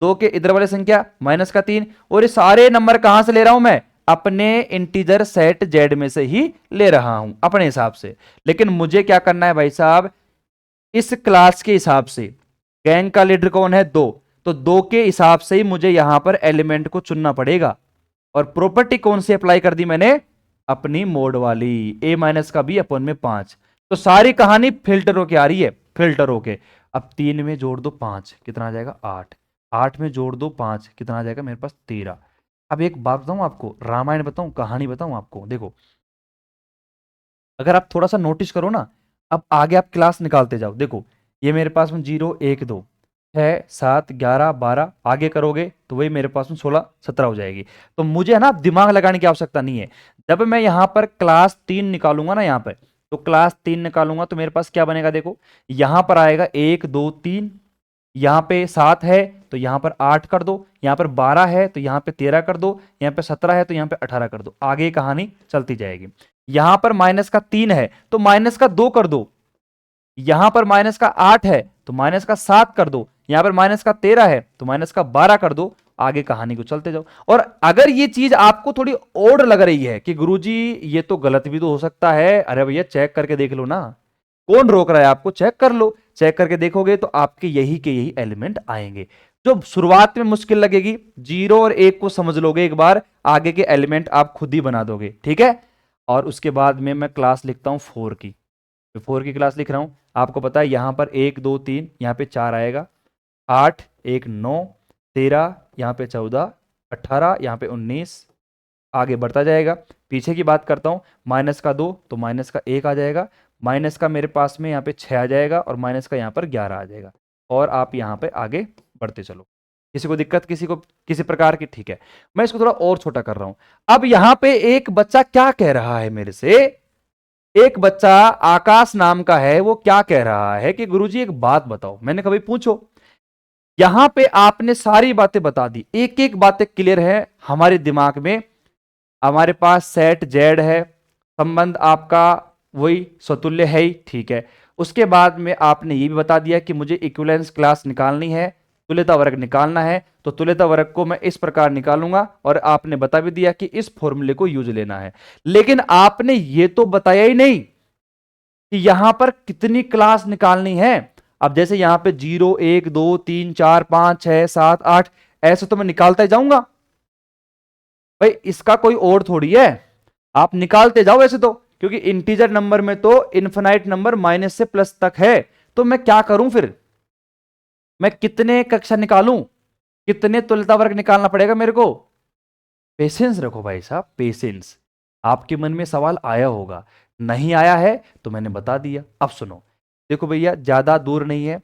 2 के इधर वाले संख्या माइनस का 3, और ये सारे नंबर कहां से ले रहा हूं मैं, अपने इंटीजर सेट जेड में से ही ले रहा हूं अपने हिसाब से, लेकिन मुझे क्या करना है भाई साहब, इस क्लास के हिसाब से गैंग का लीडर कौन है, 2, तो 2 के हिसाब से ही मुझे यहां पर एलिमेंट को चुनना पड़ेगा। और प्रॉपर्टी कौन सी अप्लाई कर दी मैंने, अपनी मोड वाली, a माइनस का बी अपन में 5। तो सारी कहानी फिल्टर होके आ रही है, फिल्टर होके। अब 3 में जोड़ दो 5, कितना आ जाएगा 8, 8 में जोड़ दो 5, कितना आ जाएगा मेरे पास 13। अब एक बात बताऊं आपको, रामायण बताऊं, कहानी बताऊं आपको, देखो अगर आप थोड़ा सा नोटिस करो ना, अब आगे आप क्लास निकालते जाओ, देखो ये मेरे पास में 0 1 2 6 7 11 12, आगे करोगे तो वही मेरे पास में 16 17 हो जाएगी। तो मुझे है ना दिमाग लगाने की आवश्यकता नहीं है। जब मैं यहां पर क्लास 3 निकालूंगा ना, यहां पर तो क्लास 3 निकालूंगा तो मेरे पास क्या बनेगा, देखो यहां पर आएगा 1 2 3, यहां पे 7 है तो यहां पर 8 कर दो, यहां पर 12 है तो यहां पे 13 कर दो, यहां पे 17 है तो यहां पे 18 कर दो, आगे कहानी चलती जाएगी। यहां पर माइनस का 3 है तो माइनस का 2 कर दो, यहां पर माइनस का 8 है तो माइनस का 7 कर दो, यहां पर माइनस का 13 है तो माइनस का 12 कर दो, आगे कहानी को चलते जाओ। और अगर ये चीज आपको थोड़ी ओड लग रही है कि गुरुजी ये तो गलत भी तो हो सकता है, अरे भैया चेक करके देख लो ना, कौन रोक रहा है आपको, चेक कर लो, चेक करके देखोगे तो आपके यही के यही एलिमेंट आएंगे। जो शुरुआत में मुश्किल लगेगी, 0 और 1 को समझ लोगे एक बार, आगे के एलिमेंट आप खुद ही बना दोगे, ठीक है। और उसके बाद में मैं क्लास लिखता हूं 4 की, 4 की क्लास लिख रहा हूं, आपको पता है यहां पर 1 2 3, यहां पे 4 आएगा, 8 1 9 13, यहां पे 14 18, यहां पे 19, आगे बढ़ता जाएगा। पीछे की बात करता हूं, माइनस का 2 तो माइनस का 1 आ जाएगा, माइनस का मेरे पास में यहाँ पे 6 आ जाएगा, और माइनस का यहाँ पर 11 आ जाएगा। और आप यहाँ पे आगे बढ़ते चलो, किसी को दिक्कत, किसी को किसी प्रकार की, ठीक है। मैं इसको थोड़ा और छोटा कर रहा हूं। अब यहाँ पे एक बच्चा क्या कह रहा है मेरे से, एक बच्चा आकाश नाम का है, वो क्या कह रहा है कि गुरुजी एक बात बताओ। मैंने कभी पूछो, यहां पे आपने सारी बातें बता दी, एक एक बातें क्लियर है हमारे दिमाग में, हमारे पास सेट जेड है, संबंध आपका वही स्वतुल्य है ही, ठीक है। उसके बाद में आपने ये भी बता दिया कि मुझे इक्विवेलेंस क्लास निकालनी है, तुल्यता वर्ग निकालना है, तो तुल्यता वर्ग को मैं इस प्रकार निकालूंगा, और आपने बता भी दिया कि इस फॉर्मूले को यूज लेना है। लेकिन आपने ये तो बताया ही नहीं कि यहां पर कितनी क्लास निकालनी है। अब जैसे यहां पे 0 1 2 3 4 5 6 7 8, ऐसे तो मैं निकालता ही जाऊंगा भाई, इसका कोई और थोड़ी है, आप निकालते जाओ ऐसे तो, क्योंकि इंटीजर नंबर में तो इनफिनाइट नंबर माइनस से प्लस तक है। तो मैं क्या करूं फिर, मैं कितने कक्षा निकालूं, कितने तुल्यता वर्ग निकालना पड़ेगा मेरे को। पेशेंस रखो भाई साहब, पेशेंस। आपके मन में सवाल आया होगा, नहीं आया है तो मैंने बता दिया। अब सुनो, देखो भैया ज्यादा दूर नहीं है,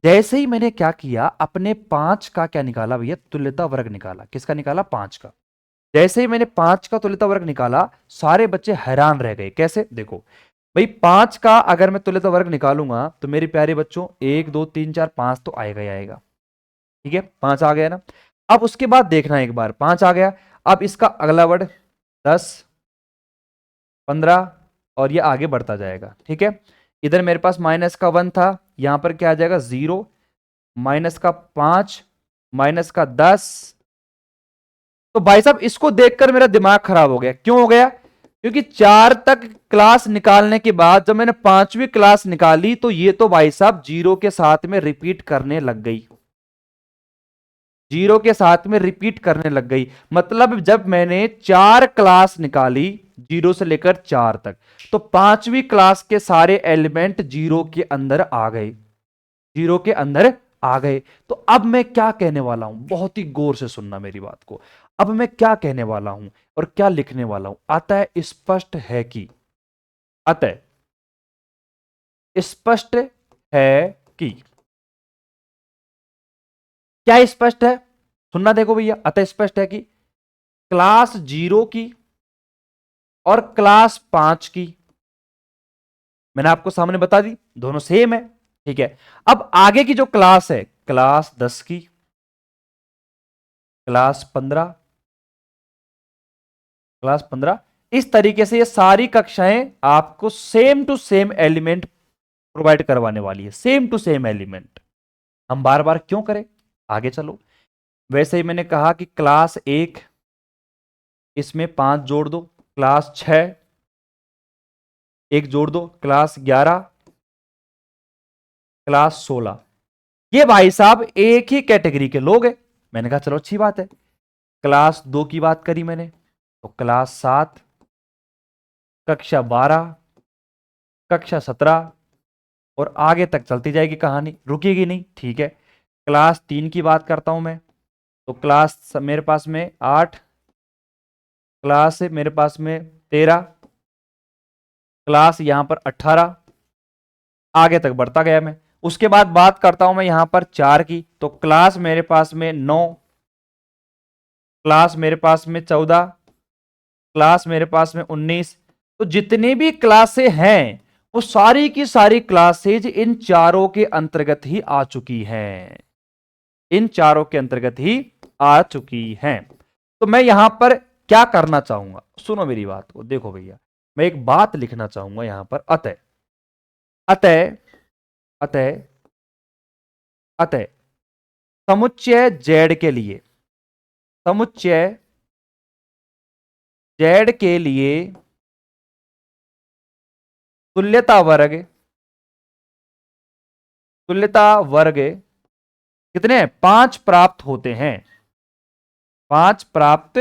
जैसे ही मैंने क्या किया, अपने 5 का क्या निकाला भैया, तुल्यता वर्ग निकाला। किसका निकाला, 5 का। जैसे ही मैंने 5 का तुल्यता वर्ग निकाला, सारे बच्चे हैरान रह गए। कैसे, देखो भाई 5 का अगर मैं तुल्यता वर्ग निकालूंगा तो मेरे प्यारे बच्चों 1 2 3 4 5 तो आएगा ही आएगा, ठीक है, 5 आ गया ना। अब उसके बाद देखना एक बार, 5 आ गया, अब इसका अगला वर्ड 10 15, और ये आगे बढ़ता जाएगा, ठीक है। इधर मेरे पास माइनस का 1 था, यहां पर क्या आ जाएगा 0, माइनस का 5, माइनस का 10। तो भाई साहब इसको देखकर मेरा दिमाग खराब हो गया। क्यों हो गया, क्योंकि 4 तक क्लास निकालने के बाद जब मैंने 5वीं क्लास निकाली तो ये तो भाई साहब 0 के साथ में रिपीट करने लग गई, 0 के साथ में रिपीट करने लग गई। मतलब जब मैंने 4 क्लास निकाली 0 से लेकर 4 तक, तो 5वीं क्लास के सारे एलिमेंट 0 के अंदर आ गए, 0 के अंदर आ गए। तो अब मैं क्या कहने वाला हूं, बहुत ही गौर से सुनना मेरी बात को। अब मैं क्या कहने वाला हूं और क्या लिखने वाला हूं, अतः स्पष्ट है कि, अतः स्पष्ट है कि, क्या स्पष्ट है, सुनना देखो भैया, अतः स्पष्ट है कि क्लास 0 की और क्लास 5 की, मैंने आपको सामने बता दी दोनों सेम है, ठीक है। अब आगे की जो क्लास है, क्लास 10 की, क्लास 15, क्लास 15, इस तरीके से ये सारी कक्षाएं आपको same to same element provide करवाने वाली है, सेम टू सेम एलिमेंट। हम बार बार क्यों करें, आगे चलो। वैसे ही मैंने कहा कि क्लास 1 इसमें 5 जोड़ दो, क्लास 6, एक जोड़ दो, क्लास 11, क्लास 16। ये भाई साहब एक ही कैटेगरी के लोग हैं। मैंने कहा चलो अच्छी बात है। क्लास 2 की बात करी मैंने, तो क्लास 7, कक्षा 12, कक्षा 17 और आगे तक चलती जाएगी कहानी, रुकेगी नहीं, ठीक है। क्लास 3 की बात करता हूं मैं, तो क्लास मेरे पास में 8, क्लास मेरे पास में 13, क्लास यहां पर 18, आगे तक बढ़ता गया मैं। उसके बाद बात करता हूं मैं यहां पर 4 की, तो क्लास मेरे पास में 9, क्लास मेरे पास में 14, क्लास मेरे पास में 19। तो जितने भी क्लासें हैं वो सारी की सारी क्लासेज इन चारों के अंतर्गत ही आ चुकी हैं, इन चारों के अंतर्गत ही आ चुकी हैं। तो मैं यहां पर क्या करना चाहूंगा, सुनो मेरी बात को, देखो भैया, मैं एक बात लिखना चाहूंगा यहां पर, अतः अतः अतः अतः समुच्चय जेड के लिए, समुच्चय जेड के लिए तुल्यता वर्ग, तुल्यता वर्ग कितने, 5 प्राप्त होते हैं, 5 प्राप्त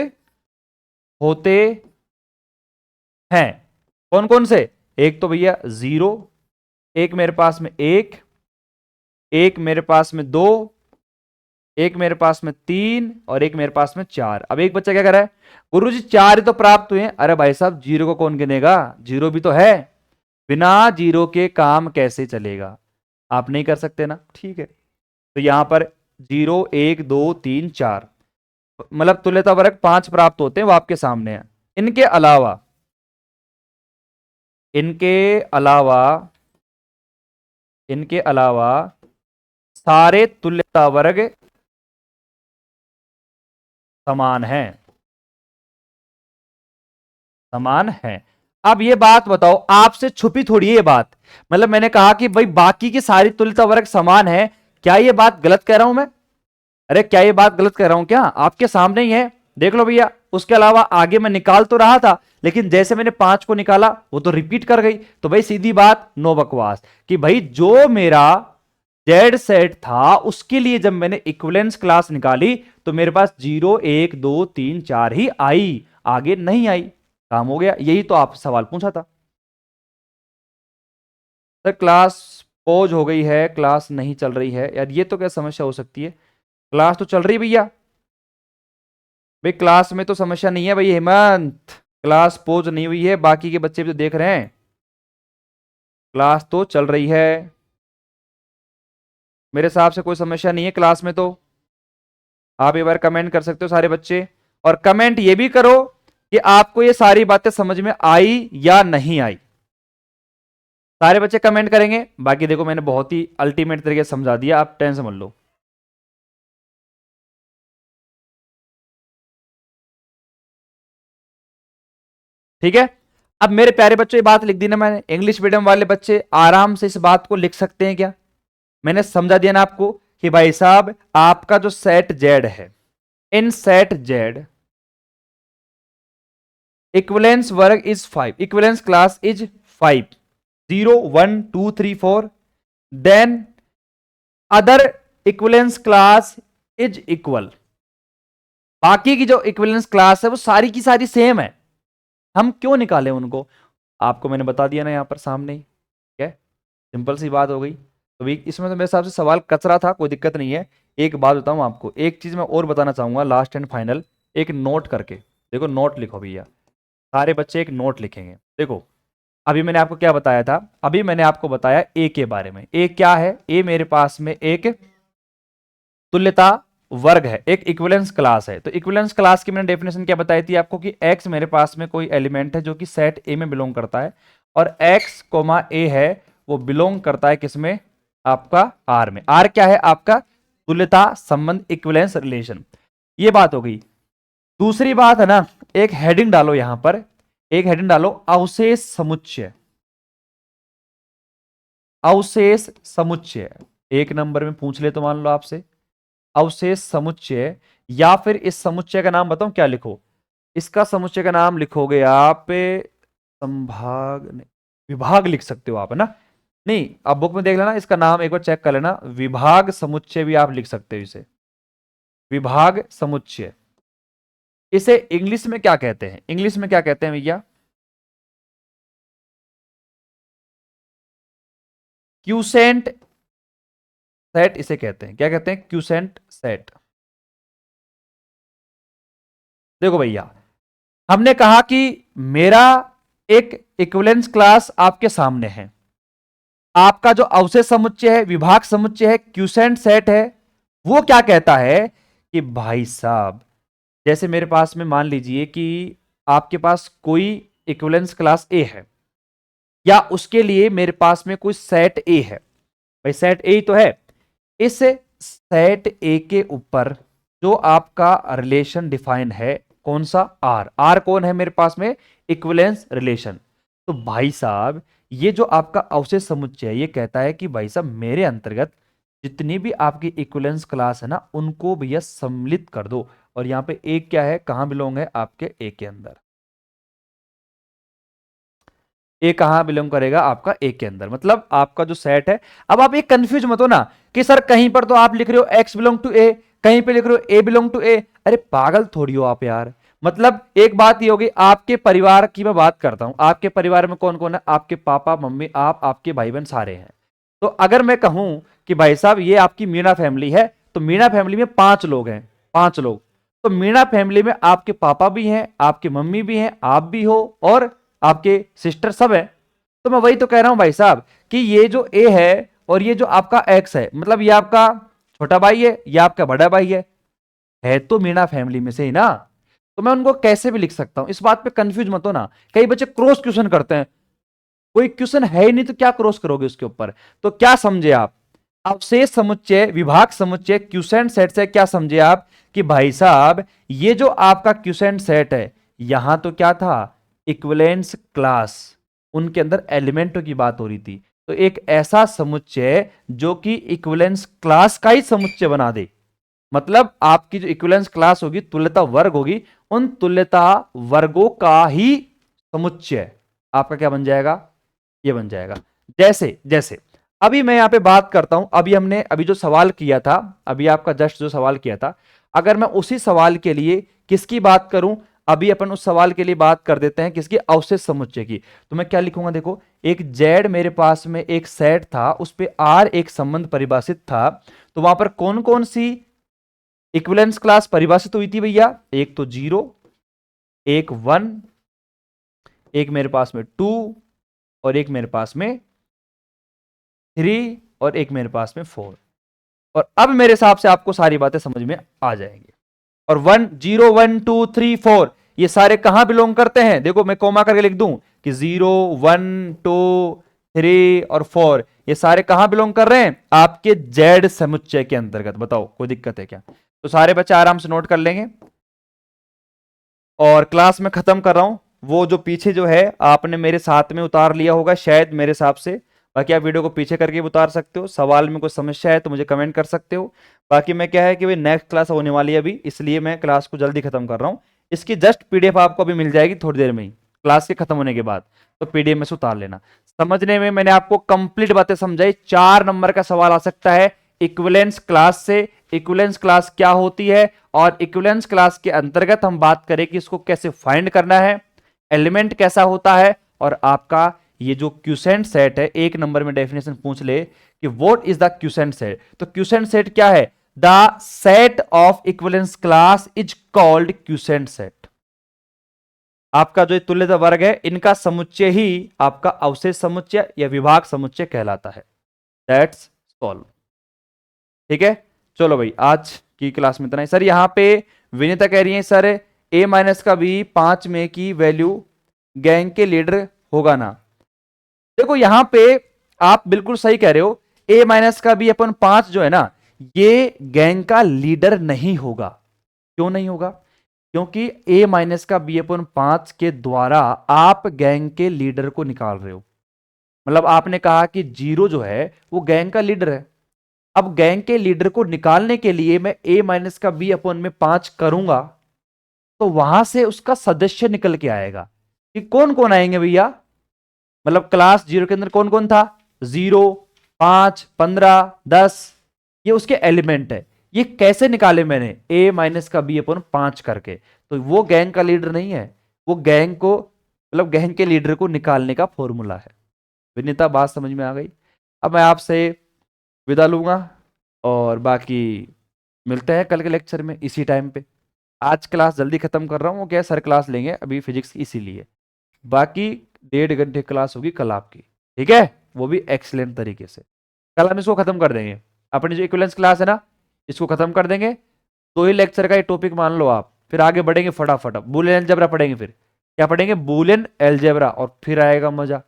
होते हैं। कौन कौन से, एक तो भैया 0, एक मेरे पास में 1, एक मेरे पास में 2, एक मेरे पास में 3 और एक मेरे पास में 4। अब एक बच्चा क्या कर रहा है, गुरुजी 4 ही तो प्राप्त हुए हैं। अरे भाई साहब, 0 को कौन गिनेगा, 0 भी तो है, बिना 0 के काम कैसे चलेगा, आप नहीं कर सकते ना, ठीक है। तो यहां पर 0 1 2 3 4, मतलब तुल्यता वर्ग 5 प्राप्त होते हैं, वो आपके सामने है। इनके अलावा, इनके अलावा, इनके अलावा सारे तुल्यता वर्ग समान हैं, समान हैं। अब ये बात बताओ, आपसे छुपी थोड़ी है ये बात, मतलब मैंने कहा कि भाई बाकी की सारी तुल्यता वर्ग समान है, क्या ये बात गलत कह रहा हूं मैं, अरे क्या ये बात गलत कह रहा हूं क्या, आपके सामने ही है, देख लो भैया। उसके अलावा आगे मैं निकाल तो रहा था, लेकिन जैसे मैंने 5 को निकाला वो तो रिपीट कर गई। तो भाई सीधी बात, नो बकवास, कि भाई जो मेरा जेड सेट था उसके लिए जब मैंने इक्विवेलेंस क्लास निकाली तो मेरे पास 0 1 2 3 4 ही आई, आगे नहीं आई, काम हो गया। यही तो आप सवाल पूछा था। सर क्लास पॉज हो गई है, क्लास नहीं चल रही है, यार ये तो क्या समस्या हो सकती है, क्लास तो चल रही है भैया, भाई क्लास में तो समस्या नहीं है भाई हेमंत, क्लास पोज नहीं हुई है, बाकी के बच्चे भी तो देख रहे हैं, क्लास तो चल रही है, मेरे हिसाब से कोई समस्या नहीं है क्लास में। तो आप एक बार कमेंट कर सकते हो सारे बच्चे, और कमेंट ये भी करो कि आपको ये सारी बातें समझ में आई या नहीं आई, सारे बच्चे कमेंट करेंगे। बाकी देखो मैंने बहुत ही अल्टीमेट तरीके से समझा दिया, आप टेंशन मत लो। ठीक है, अब मेरे प्यारे बच्चों ये बात लिख दी ना मैंने, इंग्लिश मीडियम वाले बच्चे आराम से इस बात को लिख सकते हैं क्या, मैंने समझा दिया ना आपको कि भाई साहब आपका जो सेट जेड है, इन सेट जेड इक्विवेलेंस वर्ग is 5, equivalence class is 5, 0 1 2 3 4, then other equivalence class is equal, बाकी की जो इक्विवेलेंस क्लास है वो सारी की सारी सेम है, हम क्यों निकालें उनको, आपको मैंने बता दिया ना यहां पर सामने ही, ठीक है, सिंपल सी बात हो गई। तो भी इसमें तो मेरे हिसाब से सवाल कचरा था, कोई दिक्कत नहीं है। एक बात बताऊं आपको, एक चीज मैं और बताना चाहूंगा लास्ट एंड फाइनल, एक नोट करके देखो, नोट लिखो भैया, सारे बच्चे एक नोट लिखेंगे। देखो अभी मैंने आपको क्या बताया था, अभी मैंने आपको बताया ए के बारे में, ए क्या है, ए मेरे पास में एक तुल्यता वर्ग है, एक इक्विवेलेंस क्लास है। तो इक्विवेलेंस क्लास की मैंने डेफिनेशन क्या बताई थी आपको, कि x मेरे पास में कोई एलिमेंट है जो कि सेट ए में बिलोंग करता है, और x कोमा ए है वो बिलोंग करता है किसमें, आपका आर में। आर क्या है, आपका तुल्यता संबंध, इक्विवेलेंस रिलेशन। ये बात हो गई। दूसरी बात है ना, एक हेडिंग डालो यहां पर, एक हेडिंग डालो, अवशेष समुच्चय, अवशेष समुच्चय, एक नंबर में पूछ ले तो मान लो आपसे, अवशेष समुच्चय, या फिर इस समुच्चय का नाम बताऊं क्या लिखो, इसका समुच्चय का नाम लिखोगे आप संभाग नहीं, विभाग लिख सकते हो आप, है ना। नहीं, आप बुक में देख लेना, इसका नाम एक बार चेक कर लेना, विभाग समुच्चय भी आप लिख सकते हो इसे, विभाग समुच्चय। इसे इंग्लिश में क्या कहते हैं, इंग्लिश में क्या कहते हैं भैया? क्यूसेंट सेट इसे कहते हैं। क्या कहते हैं? Quotient set. देखो भैया, हमने कहा कि मेरा एक इक्विवेलेंस क्लास आपके सामने है, आपका जो अवशेष समुच्चय है, विभाग समुच्चय है, क्यूसेंट सेट है, वो क्या कहता है कि भाई साहब, जैसे मेरे पास में मान लीजिए कि आपके पास कोई इक्विवेलेंस क्लास ए है, या उसके लिए मेरे पास में कोई सेट ए है, भाई सेट ए ही तो है। इस सेट ए के ऊपर जो आपका रिलेशन डिफाइन है, कौन सा? आर। आर कौन है मेरे पास में? Equivalence relation. तो भाई साहब, ये जो आपका अवशेष समुच्चय है, ये कहता है कि भाई साहब मेरे अंतर्गत जितनी भी आपकी इक्विवेलेंस क्लास है ना, उनको भैया सम्मिलित कर दो। और यहां पे एक क्या है, कहां बिलोंग है? आपके ए के अंदर। ए कहां बिलोंग करेगा? आपका ए के अंदर। मतलब आपका जो सेट है, अब आप एक कंफ्यूज मत हो ना कि सर कहीं पर तो आप लिख रहे हो एक्स बिलोंग टू ए, कहीं पे लिख रहे हो ए बिलोंग टू ए। अरे पागल थोड़ी हो आप यार। मतलब एक बात ये होगी, आपके परिवार की मैं बात करता हूं, आपके परिवार में कौन कौन है? आपके पापा मम्मी, आप, आपके भाई बहन सारे हैं। तो अगर मैं कहूं कि भाई साहब ये आपकी मीणा फैमिली है, तो मीणा फैमिली में 5 लोग हैं, 5 लोग। तो मीणा फैमिली में आपके पापा भी हैं, आपकी मम्मी भी हैं, आप भी हो, और आपके सिस्टर सब है। तो मैं वही तो कह रहा हूं भाई साहब कि ये जो ए है और ये जो आपका एक्स है, मतलब ये आपका छोटा भाई है, ये आपका बड़ा भाई है तो मीणा फैमिली में से ही ना। तो मैं उनको कैसे भी लिख सकता हूं, इस बात पे कंफ्यूज मत हो ना। कई बच्चे क्रॉस क्वेश्चन करते हैं, कोई क्वेश्चन है ही नहीं तो क्या क्रॉस करोगे उसके ऊपर? तो क्या समझे आप? अवशेष समुच्चय, विभाग समुच्चय, क्यूसेंट सेट से क्या समझे आप कि भाई साहब ये जो आपका क्यूसेंट सेट है, यहां तो क्या था? इक्विवेलेंस क्लास, उनके अंदर एलिमेंटों की बात हो रही थी। तो एक ऐसा समुच्चय जो कि इक्विवेलेंस क्लास का ही समुच्चय बना दे, मतलब आपकी जो इक्विवेलेंस क्लास होगी, तुल्यता वर्ग होगी, उन तुल्यता वर्गों का ही समुच्चय आपका क्या बन जाएगा? ये बन जाएगा। जैसे जैसे अभी मैं यहां पे बात करता हूं, अभी हमने अभी जो सवाल किया था, अभी आपका जस्ट जो सवाल किया था, अगर मैं उसी सवाल के लिए किसकी बात करूं, अभी अपन उस सवाल के लिए बात कर देते हैं किसकी? अवशेष समुच्चय की। तो मैं क्या लिखूंगा? देखो, एक जेड मेरे पास में एक सेट था, उस पे आर एक संबंध परिभाषित था। तो वहां पर कौन कौन सी इक्विवेलेंस क्लास परिभाषित हुई थी भैया? एक तो 0, एक 1, एक मेरे पास में 2, और एक मेरे पास में 3, और एक मेरे पास में 4। और अब मेरे हिसाब से आपको सारी बातें समझ में आ जाएंगी। और 1 0 1 2 3 4 ये सारे कहां बिलोंग करते हैं? देखो मैं कोमा करके लिख दूं कि 0 1 2 3 और 4 ये सारे कहां बिलोंग कर रहे हैं? आपके जेड समुच्चय के अंतर्गत। बताओ कोई दिक्कत है क्या? तो सारे बच्चे आराम से नोट कर लेंगे। और क्लास में खत्म कर रहा हूं, वो जो पीछे जो है आपने मेरे साथ में उतार लिया होगा शायद मेरे हिसाब से। बाकी आप वीडियो को पीछे करके भी उतार सकते हो, सवाल में कोई समस्या है तो मुझे कमेंट कर सकते हो। बाकी मैं क्या है कि भाई नेक्स्ट क्लास होने वाली है अभी, इसलिए मैं क्लास को जल्दी खत्म कर रहा हूँ। इसकी जस्ट पीडीएफ आपको अभी मिल जाएगी थोड़ी देर में ही, क्लास के खत्म होने के बाद। तो पीडीएफ में से उतार लेना। समझने में मैंने आपको कंप्लीट बातें समझाई। 4 नंबर का सवाल आ सकता है इक्विवेलेंस क्लास से। इक्विवेलेंस क्लास क्या होती है, और इक्विवेलेंस क्लास के अंतर्गत हम बात करें कि इसको कैसे फाइंड करना है, एलिमेंट कैसा होता है, और आपका ये जो क्यूसेंट सेट है, 1 नंबर में डेफिनेशन पूछ ले कि what is the quotient set. तो क्यूसेंट सेट क्या है? The set of equivalence class is called quotient set. आपका जो तुल्यता वर्ग है, इनका समुच्चय ही आपका अवशेष समुच्चय या विभाग समुच्चय कहलाता है। That's solve. ठीक है, चलो भाई आज की क्लास में इतना ही। सर यहां पे विनीता कह रही है सर ए माइनस का भी 5 में की वैल्यू गैंग के लीडर होगा ना। देखो यहां पे आप बिल्कुल सही कह रहे हो, ए माइनस का भी अपन 5 जो है ना, ये गैंग का लीडर नहीं होगा। क्यों नहीं होगा? क्योंकि ए माइनस का बी अपन 5 के द्वारा आप गैंग के लीडर को निकाल रहे हो। मतलब आपने कहा कि 0 जो है वो गैंग का लीडर है। अब गैंग के लीडर को निकालने के लिए मैं ए माइनस का बी अपन में 5 करूंगा, तो तो वहां से उसका सदस्य निकल के आएगा कि कौन कौन आएंगे भैया, मतलब क्लास 0 के अंदर कौन कौन था, 0, 5, 15, 10, ये उसके एलिमेंट है। ये कैसे निकाले मैंने, a माइनस का b अपन 5 करके। तो वो गैंग का लीडर नहीं है, वो गैंग को मतलब गैंग के लीडर को निकालने का फॉर्मूला है। विनीता बात समझ में आ गई। अब मैं आपसे विदा लूंगा और बाकी मिलते हैं कल के लेक्चर में इसी टाइम पे। आज क्लास जल्दी खत्म कर रहा हूँ, वो क्या है, सर क्लास लेंगे अभी फिजिक्स की, इसीलिए बाकी 1.5 घंटे क्लास होगी कल आपकी, ठीक है, वो भी एक्सीलेंट तरीके से। कल हम इसको खत्म कर देंगे, अपनी जो इक्विवेलेंस क्लास है ना, इसको खत्म कर देंगे। 2 ही लेक्चर का ये टॉपिक मान लो आप, फिर आगे बढ़ेंगे फटाफट। बूलियन अलजेब्रा पढ़ेंगे, फिर क्या पढ़ेंगे, बूलियन अलजेब्रा, और फिर आएगा मजा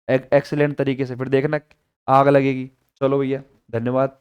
एक्सीलेंट तरीके से, फिर देखना आग लगेगी। चलो भैया, धन्यवाद।